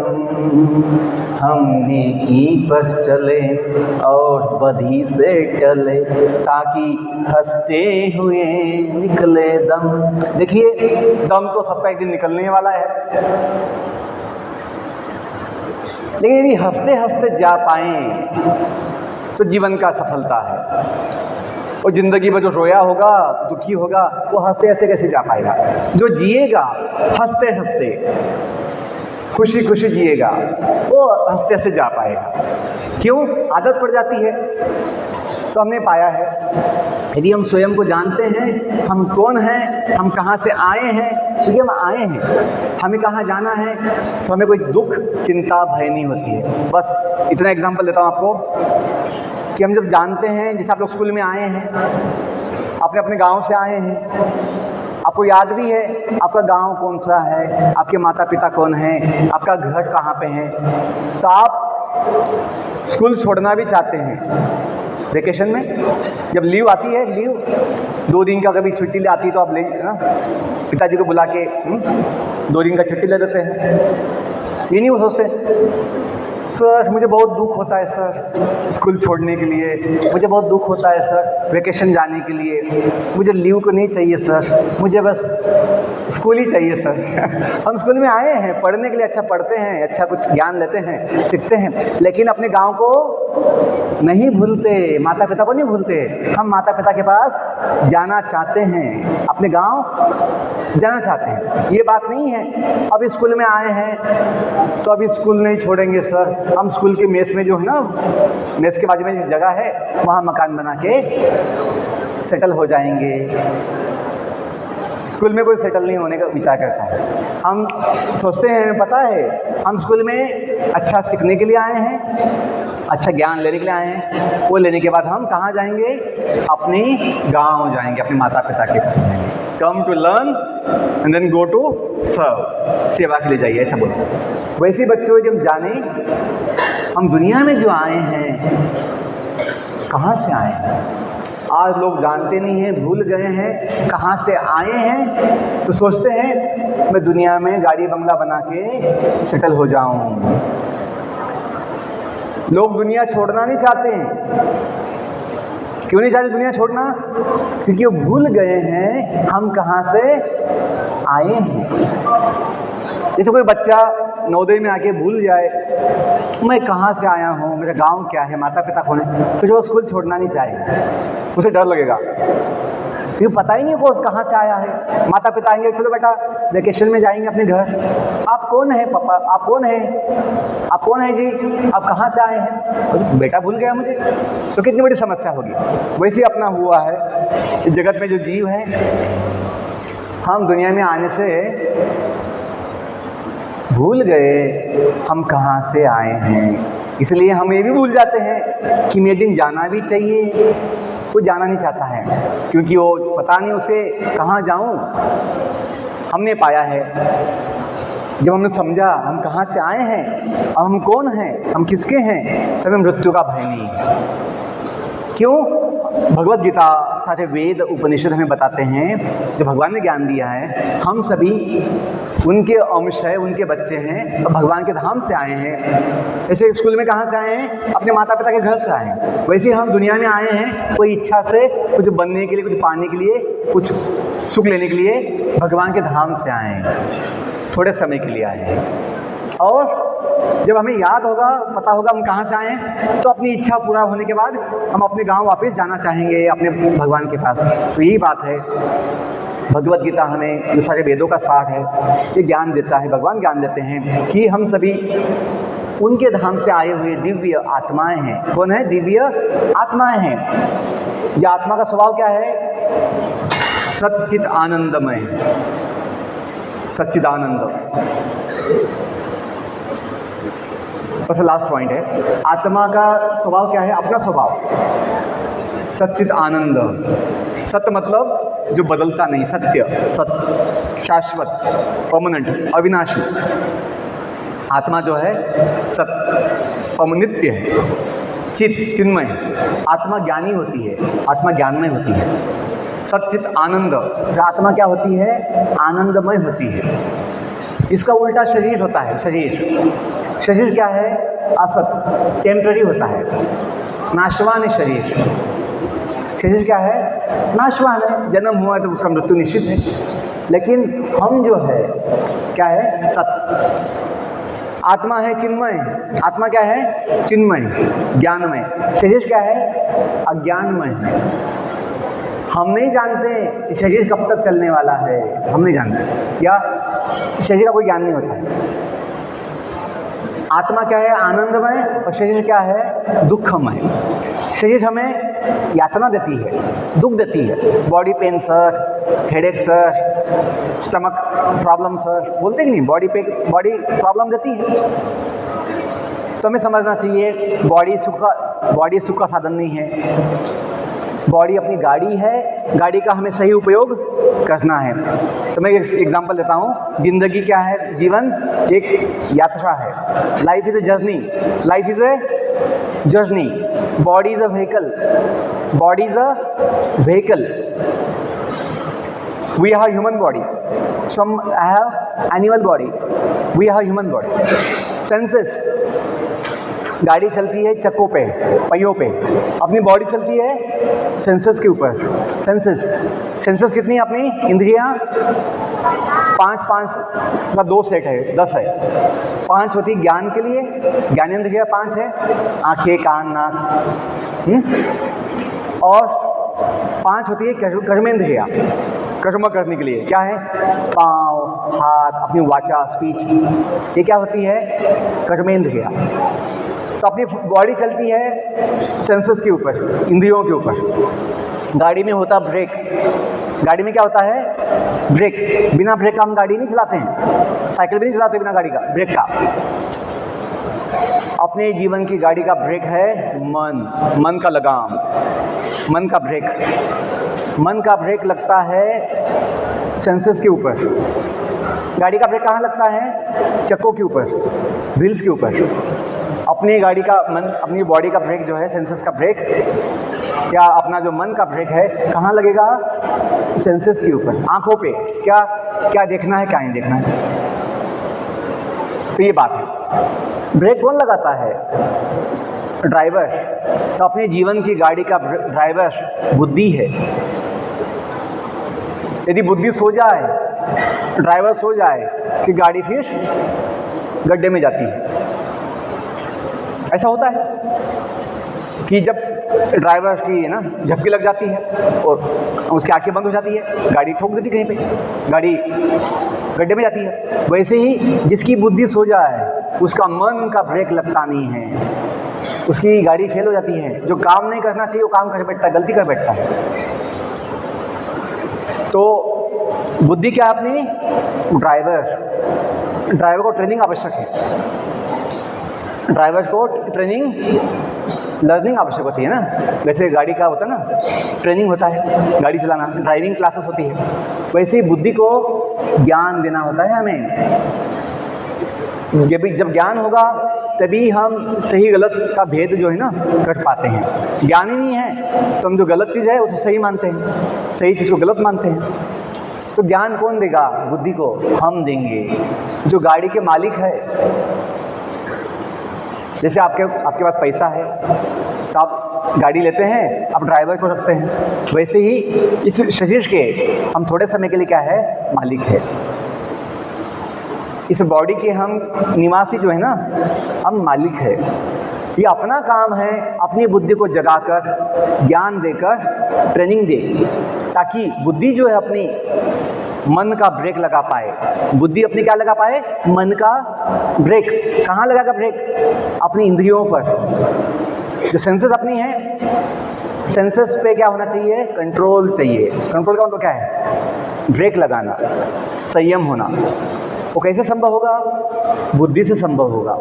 हम नेकी पर चले और बदी से टले, ताकि हंसते हुए निकले दम। देखिए, दम तो सबका एक दिन निकलने वाला है, लेकिन यदि हंसते हंसते जा पाएं तो जीवन का सफलता है। और ज़िंदगी में जो रोया होगा, दुखी होगा, वो हंसते हंसते कैसे जा पाएगा? जो जिएगा हंसते हंसते, खुशी खुशी जिएगा, वो हंसते हंसते जा पाएगा। क्यों? आदत पड़ जाती है। तो हमने पाया है यदि हम स्वयं को जानते हैं हम कौन हैं, हम कहाँ से आए हैं, क्योंकि हम आए हैं, हमें कहाँ जाना है, तो हमें कोई दुख चिंता भय नहीं होती है। बस इतना एग्जांपल देता हूँ आपको कि हम जब जानते हैं, जैसे आप लोग स्कूल में आए हैं, अपने अपने गांव से आए हैं, आपको याद भी है आपका गांव कौन सा है, आपके माता पिता कौन हैं, आपका घर कहाँ पे है, तो आप स्कूल छोड़ना भी चाहते हैं। वेकेशन में जब लीव आती है, लीव 2 दिन का कभी छुट्टी ले आती है, तो आप ले ना पिताजी को बुला के 2 दिन का छुट्टी ले देते हैं। ये नहीं वो सोचते सर मुझे बहुत दुख होता है सर स्कूल छोड़ने के लिए, मुझे बहुत दुख होता है सर वेकेशन जाने के लिए, मुझे लीव को नहीं चाहिए सर, मुझे बस स्कूल ही चाहिए सर। हम स्कूल में आए हैं पढ़ने के लिए, अच्छा पढ़ते हैं, अच्छा कुछ ज्ञान लेते हैं, सीखते हैं, लेकिन अपने गांव को नहीं भूलते, माता पिता को नहीं भूलते। हम माता पिता के पास जाना चाहते हैं, अपने गांव जाना चाहते हैं। ये बात नहीं है अब स्कूल में आए हैं तो अभी स्कूल नहीं छोड़ेंगे सर, हम स्कूल के मेस में जो है ना, मेस के बाजू में जो जगह है वहाँ मकान बना के सेटल हो जाएंगे। स्कूल में कोई सेटल नहीं होने का विचार करता है। हम सोचते हैं पता है हम स्कूल में अच्छा सीखने के लिए आए हैं, अच्छा ज्ञान लेने के लिए आए हैं, वो लेने के बाद हम कहाँ जाएंगे, अपने गांव जाएंगे, अपने माता पिता के पास जाएंगे। Come to learn and then go to serve, सेवा के लिए जाइए ऐसा बोलते हैं। वैसे बच्चों जब जाने हम दुनिया में जो आए हैं कहाँ से आए हैं, आज लोग जानते नहीं हैं, भूल गए हैं कहाँ से आए हैं, तो सोचते हैं मैं दुनिया में गाड़ी बंगला बना के सेटल हो जाऊं। लोग दुनिया छोड़ना नहीं चाहते हैं। क्यों नहीं चाहते दुनिया छोड़ना? क्योंकि वो भूल गए हैं हम कहाँ से आए हैं। जैसे कोई बच्चा नवोदय में आके भूल जाए मैं कहाँ से आया हूँ, मेरा गांव क्या है, माता पिता कौन है, तो जो स्कूल छोड़ना नहीं चाहेगा, उसे डर लगेगा क्योंकि पता ही नहीं को कहाँ से आया है। माता पिता आएंगे चलो बेटा वेकेशन में जाएंगे अपने घर, आप कौन है पापा, आप कौन है, आप कौन है जी, आप कहाँ से आए हैं, तो बेटा भूल गया मुझे, तो कितनी बड़ी समस्या होगी। वैसे ही अपना हुआ है इस जगत में जो जीव है, हम दुनिया में आने से भूल गए हम कहाँ से आए हैं, इसलिए हम ये भी भूल जाते हैं कि मेरे दिन जाना भी चाहिए। कोई जाना नहीं चाहता है क्योंकि वो पता नहीं उसे कहाँ जाऊँ। हमने पाया है जब हमने समझा हम कहाँ से आए हैं, अब हम कौन हैं, हम किसके हैं, तब हमें मृत्यु का भय नहीं है। क्यों? भगवत गीता सारे वेद उपनिषद हमें बताते हैं जो भगवान ने ज्ञान दिया है, हम सभी उनके अंश है, उनके बच्चे हैं और भगवान के धाम से आए हैं। जैसे स्कूल में कहाँ से आए हैं, अपने माता पिता के घर से आए हैं, वैसे हम दुनिया में आए हैं कोई इच्छा से कुछ बनने के लिए, कुछ पाने के लिए, कुछ सुख लेने के लिए भगवान के धाम से आए हैं, थोड़े समय के लिए आए हैं। और जब हमें याद होगा, पता होगा हम कहाँ से आए हैं, तो अपनी इच्छा पूरा होने के बाद हम अपने गांव वापस जाना चाहेंगे, अपने भगवान के पास। तो यही बात है, भगवत गीता हमें जो सारे वेदों का सार है ये ज्ञान देता है। भगवान ज्ञान देते हैं कि हम सभी उनके धाम से आए हुए दिव्य आत्माएं हैं। कौन है? दिव्य आत्माएं हैं। ये आत्मा का स्वभाव क्या है? सच्चित आनंदमय, सच्चिदानंद। बस लास्ट पॉइंट है, आत्मा का स्वभाव क्या है? अपना स्वभाव सच्चित आनंद। सत्य मतलब जो बदलता नहीं, सत्य, सत्य, शाश्वत, परमानेंट, अविनाशी। आत्मा जो है सत्य, नित्य है, चित, चिन्मय। आत्मा ज्ञानी होती है, आत्मा ज्ञानमय होती है। सच्चित आनंद, आत्मा क्या होती है? आनंदमय होती है। इसका उल्टा शरीर होता है। शरीर क्या है? असत, टेम्पररी होता है, नाशवान है शरीर। शरीर क्या है? नाशवान है, जन्म हुआ तो उसका मृत्यु निश्चित है। लेकिन हम जो है क्या है? सत। आत्मा है चिन्मय। आत्मा क्या है? चिन्मय, ज्ञानमय। शरीर क्या है? अज्ञानमय है। हम नहीं जानते शरीर कब तक चलने वाला है, हम नहीं जानते, या शरीर का कोई ज्ञान नहीं होता है। आत्मा क्या है? आनंदमय, और शरीर क्या है? दुखमय। शरीर हमें यातना देती है, दुख देती है, body pain sir, headache sir, stomach problem sir, बोलते हैं कि नहीं, बॉडी प्रॉब्लम देती है। तो हमें समझना चाहिए बॉडी सुख का साधन नहीं है। बॉडी अपनी गाड़ी है, गाड़ी का हमें सही उपयोग करना है। तो मैं एक एग्जांपल देता हूँ। जिंदगी क्या है? जीवन एक यात्रा है। Life is a journey, life is a journey. Body is a vehicle, body is a vehicle. We have human body, some have animal body, we have human body. Senses, गाड़ी चलती है चक्कों पे, पहियों पे, अपनी बॉडी चलती है सेंसेस के ऊपर। सेंसेस कितनी है अपनी? इंद्रियां पांच का 2 सेट है, 10 है। 5 होती ज्ञान के लिए, ज्ञानेंद्रिया 5 है, आंखें, कान, नाक, और 5 होती है कर्मेंद्रिया, कर्म करने के लिए। क्या है? पाँव, हाथ, अपनी वाचा, स्पीच, ये क्या होती है? कर्मेंद्रिया। तो अपनी बॉडी चलती है सेंसेस के ऊपर, इंद्रियों के ऊपर। गाड़ी में होता ब्रेक, गाड़ी में क्या होता है? ब्रेक। बिना ब्रेक का हम गाड़ी नहीं चलाते हैं, साइकिल भी नहीं चलाते बिना गाड़ी का ब्रेक का। अपने जीवन की गाड़ी का ब्रेक है मन का लगाम, मन का ब्रेक। मन का ब्रेक लगता है सेंसेस के ऊपर। गाड़ी का ब्रेक कहाँ लगता है? चक्कों के ऊपर, व्हील्स के ऊपर। अपनी गाड़ी का अपनी बॉडी का ब्रेक जो है, सेंसेस का ब्रेक, क्या अपना जो मन का ब्रेक है कहाँ लगेगा? सेंसेस के ऊपर, आंखों पे। क्या देखना है, क्या नहीं देखना है। तो ये बात है। ब्रेक कौन लगाता है? ड्राइवर। तो अपने जीवन की गाड़ी का ड्राइवर बुद्धि है। यदि बुद्धि सो जाए, ड्राइवर सो जाए, कि गाड़ी फिर गड्ढे में जाती है। ऐसा होता है कि जब ड्राइवर की ना झपकी लग जाती है और उसकी आंखें बंद हो जाती है, गाड़ी ठोक देती कहीं पे, गाड़ी गड्ढे में जाती है। वैसे ही जिसकी बुद्धि सो जाए, उसका मन का ब्रेक लगता नहीं है, उसकी गाड़ी फेल हो जाती है। जो काम नहीं करना चाहिए वो काम कर बैठता है, गलती कर बैठता है। तो बुद्धि क्या है अपनी? ड्राइवर को ट्रेनिंग आवश्यक है। ड्राइवर को लर्निंग आवश्यक होती है ना। जैसे गाड़ी का होता है ना, ट्रेनिंग होता है गाड़ी चलाना, ड्राइविंग क्लासेस होती है। वैसे ही बुद्धि को ज्ञान देना होता है हमें। जब ज्ञान होगा तभी हम सही गलत का भेद जो है ना कर पाते हैं। ज्ञान ही नहीं है तो हम जो गलत चीज़ है उसे सही मानते हैं, सही चीज़ को गलत मानते हैं। तो ज्ञान कौन देगा? बुद्धि को हम देंगे, जो गाड़ी के मालिक है। जैसे आपके पास पैसा है तो आप गाड़ी लेते हैं, आप ड्राइवर को रखते हैं। वैसे ही इस शरीर के हम थोड़े समय के लिए क्या है? मालिक है। इस बॉडी के हम निवासी जो है ना, हम मालिक है। ये अपना काम है अपनी बुद्धि को जगाकर, ज्ञान देकर ट्रेनिंग दे, ताकि बुद्धि जो है अपनी मन का ब्रेक लगा पाए। बुद्धि अपनी क्या लगा पाए? मन का ब्रेक। कहाँ लगाएगा ब्रेक? अपनी इंद्रियों पर। जो सेंसेस अपनी है, सेंसेस पे क्या होना चाहिए? कंट्रोल चाहिए। कंट्रोल का मतलब क्या है? ब्रेक लगाना, संयम होना। वो कैसे संभव होगा? बुद्धि से संभव होगा।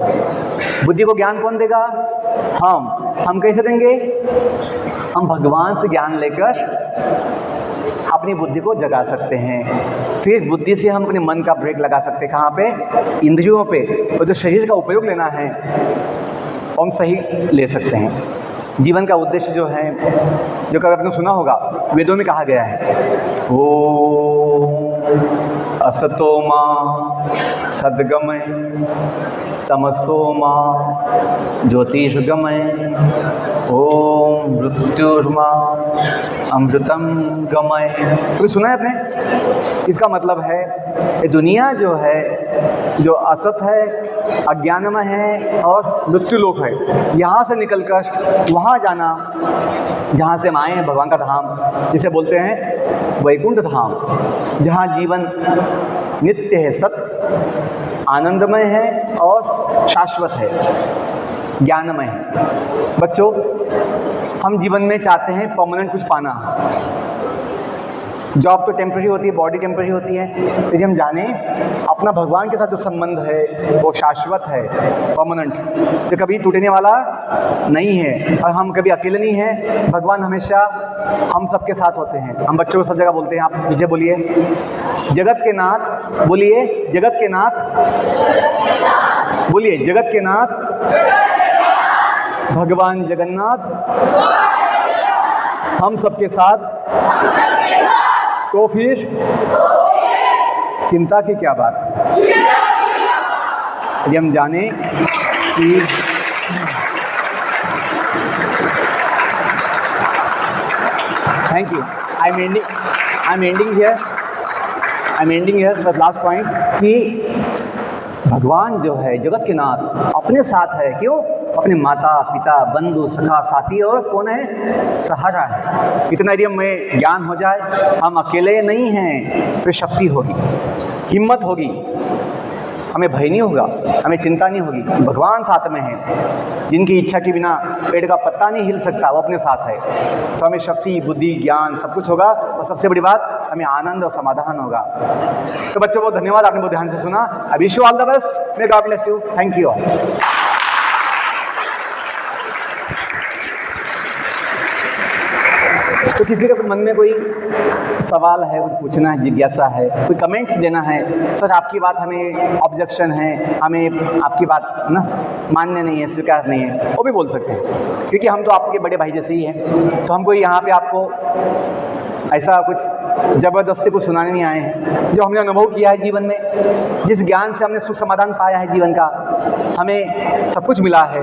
बुद्धि को ज्ञान कौन देगा? हम कैसे देंगे? हम भगवान से ज्ञान लेकर अपनी बुद्धि को जगा सकते हैं। फिर बुद्धि से हम अपने मन का ब्रेक लगा सकते हैं। कहाँ पे? इंद्रियों पे। और जो शरीर का उपयोग लेना है हम सही ले सकते हैं। जीवन का उद्देश्य जो है, जो कभी आपने सुना होगा, वेदों में कहा गया है, ओम असतो मां सद्गमय तमसो मां ज्योतिषगमय ओम मृत्युर्मा अमृतम गमय। तो सुना है आपने? इसका मतलब है ये दुनिया जो है, जो असत है, अज्ञानमय है और मृत्युलोक है, यहाँ से निकलकर वहाँ जाना जहाँ से हम आए हैं, भगवान का धाम, जिसे बोलते हैं वैकुंठ धाम, जहाँ जीवन नित्य है, सत्य आनंदमय है और शाश्वत है, ज्ञानमय है। बच्चों, हम जीवन में चाहते हैं परमानेंट कुछ पाना। जॉब तो टेम्पररी होती है, बॉडी टेम्पररी होती है, यदि हम जाने अपना भगवान के साथ जो संबंध है वो शाश्वत है, परमानेंट, जो कभी टूटने वाला नहीं है। और हम कभी अकेले नहीं हैं, भगवान हमेशा हम सबके साथ होते हैं। हम बच्चों को सब जगह बोलते हैं, आप पीछे बोलिए, जगत के नाथ, बोलिए जगत के नाथ, बोलिए जगत के नाथ भगवान जगन्नाथ हम सबके साथ। तो फिर चिंता की क्या बात है? यदि हम जाने कि thank you, I am ending here the last point कि भगवान जो है जगत के नाथ अपने साथ है। क्यों? अपने माता पिता बंधु सखा साथी और कौन है? सहारा है। इतना यदि हमें ज्ञान हो जाए, हम अकेले नहीं हैं, फिर शक्ति होगी, हिम्मत होगी, हमें भय नहीं होगा, हमें चिंता नहीं होगी। भगवान साथ में है, जिनकी इच्छा के बिना पेड़ का पत्ता नहीं हिल सकता, वो अपने साथ है। तो हमें शक्ति बुद्धि ज्ञान सब कुछ होगा, और सबसे बड़ी बात हमें आनंद और समाधान होगा। तो बच्चों बहुत धन्यवाद, आपने बहुत ध्यान से सुना। I wish you all the best, may God bless you, thank you all. तो किसी के मन में कोई सवाल है, कुछ पूछना है, जिज्ञासा है, कोई कमेंट्स देना है, सर आपकी बात हमें ऑब्जेक्शन है, हमें आपकी बात ना मान्य नहीं है, स्वीकार नहीं है, वो भी बोल सकते हैं, क्योंकि हम तो आपके बड़े भाई जैसे ही हैं। तो हम कोई यहाँ पे आपको ऐसा कुछ ज़बरदस्ती को सुनाने नहीं आए हैं। जो हमने अनुभव किया है जीवन में, जिस ज्ञान से हमने सुख समाधान पाया है जीवन का, हमें सब कुछ मिला है,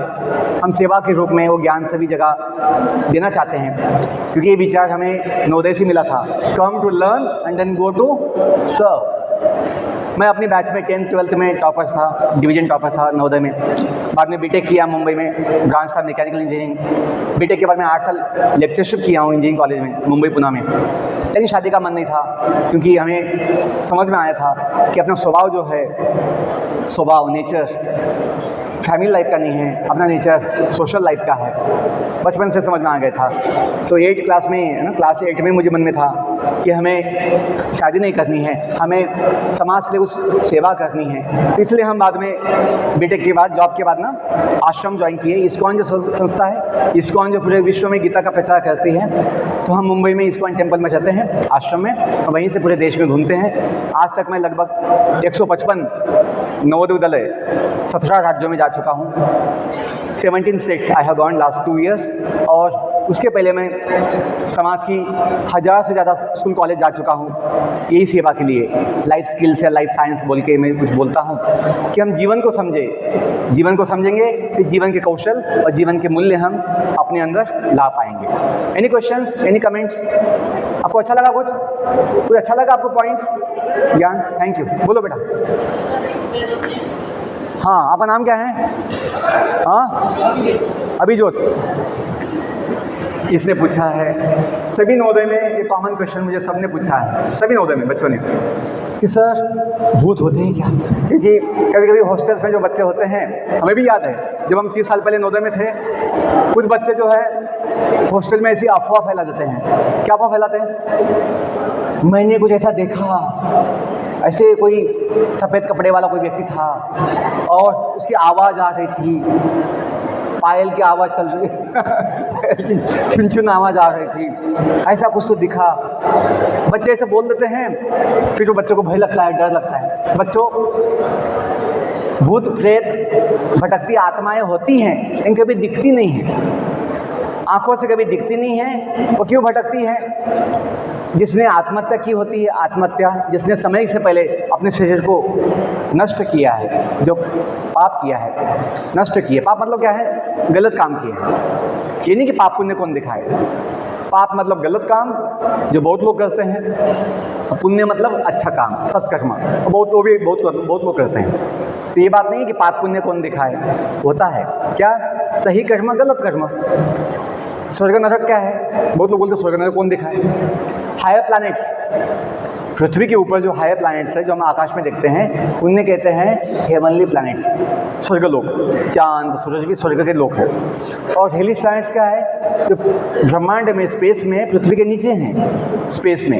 हम सेवा के रूप में वो ज्ञान सभी जगह देना चाहते हैं। क्योंकि ये विचार हमें नवोदय से मिला था, come to learn and then go to serve. मैं अपनी बैच में 10th 12th में टॉपर था, डिवीजन टॉपर था नवोदय में। बाद में बीटेक किया मुंबई में, ब्रांच था मैकेनिकल इंजीनियरिंग। बीटेक के बाद मैं 8 साल लेक्चरशिप किया हूँ इंजीनियरिंग कॉलेज में मुंबई पुणे में। लेकिन शादी का मन नहीं था, क्योंकि हमें समझ में आया था कि अपना स्वभाव जो है, स्वभाव नेचर फैमिली लाइफ का नहीं है, अपना नेचर सोशल लाइफ का है। बचपन से समझ में आ गया था। तो 8 क्लास में ना, क्लास 8 में मुझे मन में था कि हमें शादी नहीं करनी है, हमें समाज के लिए कुछ सेवा करनी है। तो इसलिए हम बाद में बीटेक के बाद, जॉब के बाद ना आश्रम ज्वाइन किए। इस्कॉन जो संस्था है, इस्कॉन जो पूरे विश्व में गीता का प्रचार करती है, तो हम मुंबई में इस्कॉन टेम्पल में रहते हैं, आश्रम में, और वहीं से पूरे देश में घूमते हैं। आज तक मैं लगभग 155 नवोदय विद्यालय 17 राज्यों में जा चुका हूँ। 17 states I have gone last 2 years। और उसके पहले मैं समाज की 1000 से ज़्यादा स्कूल कॉलेज जा चुका हूँ, यही सेवा के लिए। लाइफ स्किल्स या लाइफ साइंस बोल के मैं कुछ बोलता हूँ कि हम जीवन को समझें, जीवन को समझेंगे फिर जीवन के कौशल और जीवन के मूल्य हम अपने अंदर ला पाएंगे। Any questions, any comments? आपको अच्छा लगा? कुछ अच्छा लगा आपको पॉइंट्स? ज्ञान, थैंक यू। बोलो बेटा। हाँ, आपका नाम क्या है? हाँ, अभिजोत। इसने पूछा है, सभी नवोदय में ये कॉमन क्वेश्चन मुझे सबने पूछा है, सभी नवोदय में बच्चों ने, कि सर भूत होते हैं क्या? क्योंकि कभी कभी हॉस्टल्स में जो बच्चे होते हैं, हमें भी याद है जब हम 30 साल पहले नवोदय में थे, कुछ बच्चे जो है हॉस्टल में ऐसी अफवाह फैला देते हैं। क्या अफवाह फैलाते हैं? मैंने कुछ ऐसा देखा, ऐसे कोई सफ़ेद कपड़े वाला कोई व्यक्ति था और उसकी आवाज़ आ रही थी, पायल की आवाज़ चल रही चुन चुन आवाज़ आ रही थी, ऐसा कुछ तो दिखा। बच्चे ऐसे बोल देते हैं, फिर तो बच्चों को भय लगता है, डर लगता है। बच्चों, भूत प्रेत भटकती आत्माएं होती हैं, लेकिन कभी दिखती नहीं है, आंखों से कभी दिखती नहीं है। वो क्यों भटकती है? जिसने आत्महत्या की होती है, आत्महत्या, जिसने समय से पहले अपने शरीर को नष्ट किया है, जो पाप किया है, नष्ट किया। पाप मतलब क्या है? गलत काम किया है। ये नहीं कि पाप पुण्य कौन दिखाए। पाप मतलब गलत काम, जो बहुत लोग करते हैं। पुण्य मतलब अच्छा काम, सत्कर्म, वो भी बहुत लोग करते हैं। तो ये बात नहीं है कि पाप पुण्य कौन दिखाए, होता है क्या? सही कर्म, गलत कर्म। स्वर्ग नरक क्या है? बहुत लोग बोलते हैं स्वर्ग नरक कौन दिखाए? हायर प्लैनेट्स, पृथ्वी के ऊपर जो हायर प्लैनेट्स है जो हम आकाश में देखते हैं उन्हें कहते हैं हेवनली प्लैनेट्स, स्वर्गलोक। चांद, सूरज भी स्वर्ग के लोक है। और हेलिस प्लैनेट्स क्या है? जो ब्रह्मांड में, स्पेस में पृथ्वी के नीचे हैं, स्पेस में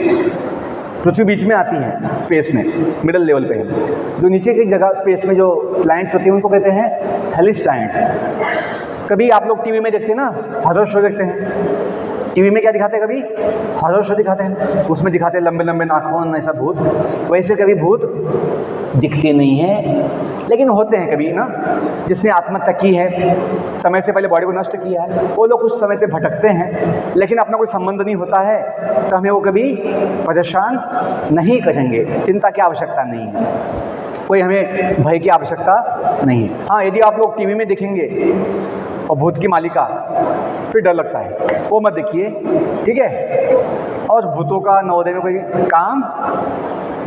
पृथ्वी बीच में आती है, स्पेस में मिडल लेवल पे है। जो नीचे की जगह स्पेस में जो प्लैनेट्स होती हैं उनको कहते हैं हेलिस प्लैनेट्स। कभी आप लोग टीवी में देखते हैं ना, हॉरर शो देखते हैं, टीवी में क्या दिखाते हैं? कभी हॉरर शो दिखाते हैं, उसमें दिखाते हैं लंबे लंबे नाखून, ऐसा भूत। वैसे कभी भूत दिखते नहीं हैं, लेकिन होते हैं कभी ना। जिसने आत्महत्या की है, समय से पहले बॉडी को नष्ट किया है, वो लोग कुछ समय से भटकते हैं, लेकिन अपना कोई संबंध नहीं होता है तो हमें वो कभी परेशान नहीं करेंगे। चिंता की आवश्यकता नहीं है, कोई हमें भय की आवश्यकता नहीं है। हाँ, यदि आप लोग टीवी में देखेंगे और भूत की मालिका, फिर डर लगता है, वो मत देखिए, ठीक है। और भूतों का नवोदय में कोई काम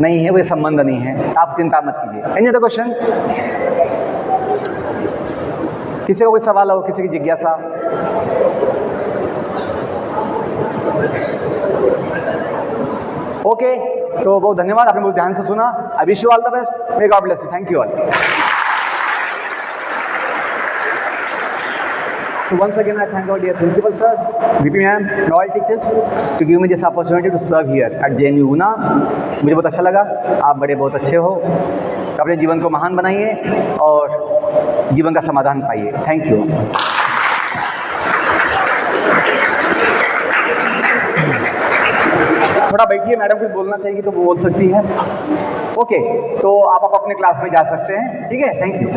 नहीं है, कोई संबंध नहीं है, आप चिंता मत कीजिए। Any other question? किसी को कोई सवाल हो, किसी की जिज्ञासा? ओके, तो बहुत धन्यवाद, आपने बहुत ध्यान से सुना। I wish you all the best, may God bless you, thank you all. So once again, I thank our dear principal sir, VP ma'am, and all teachers to give me this opportunity to serve here at JNU Una। मुझे बहुत अच्छा लगा, आप बड़े बहुत अच्छे हो, अपने जीवन को महान बनाइए और जीवन का समाधान पाइए। Thank you. थोड़ा बैठिए, मैडम कुछ बोलना चाहिए तो वो बोल सकती है। ओके, तो आप अपने क्लास में जा सकते हैं, ठीक है। Thank you.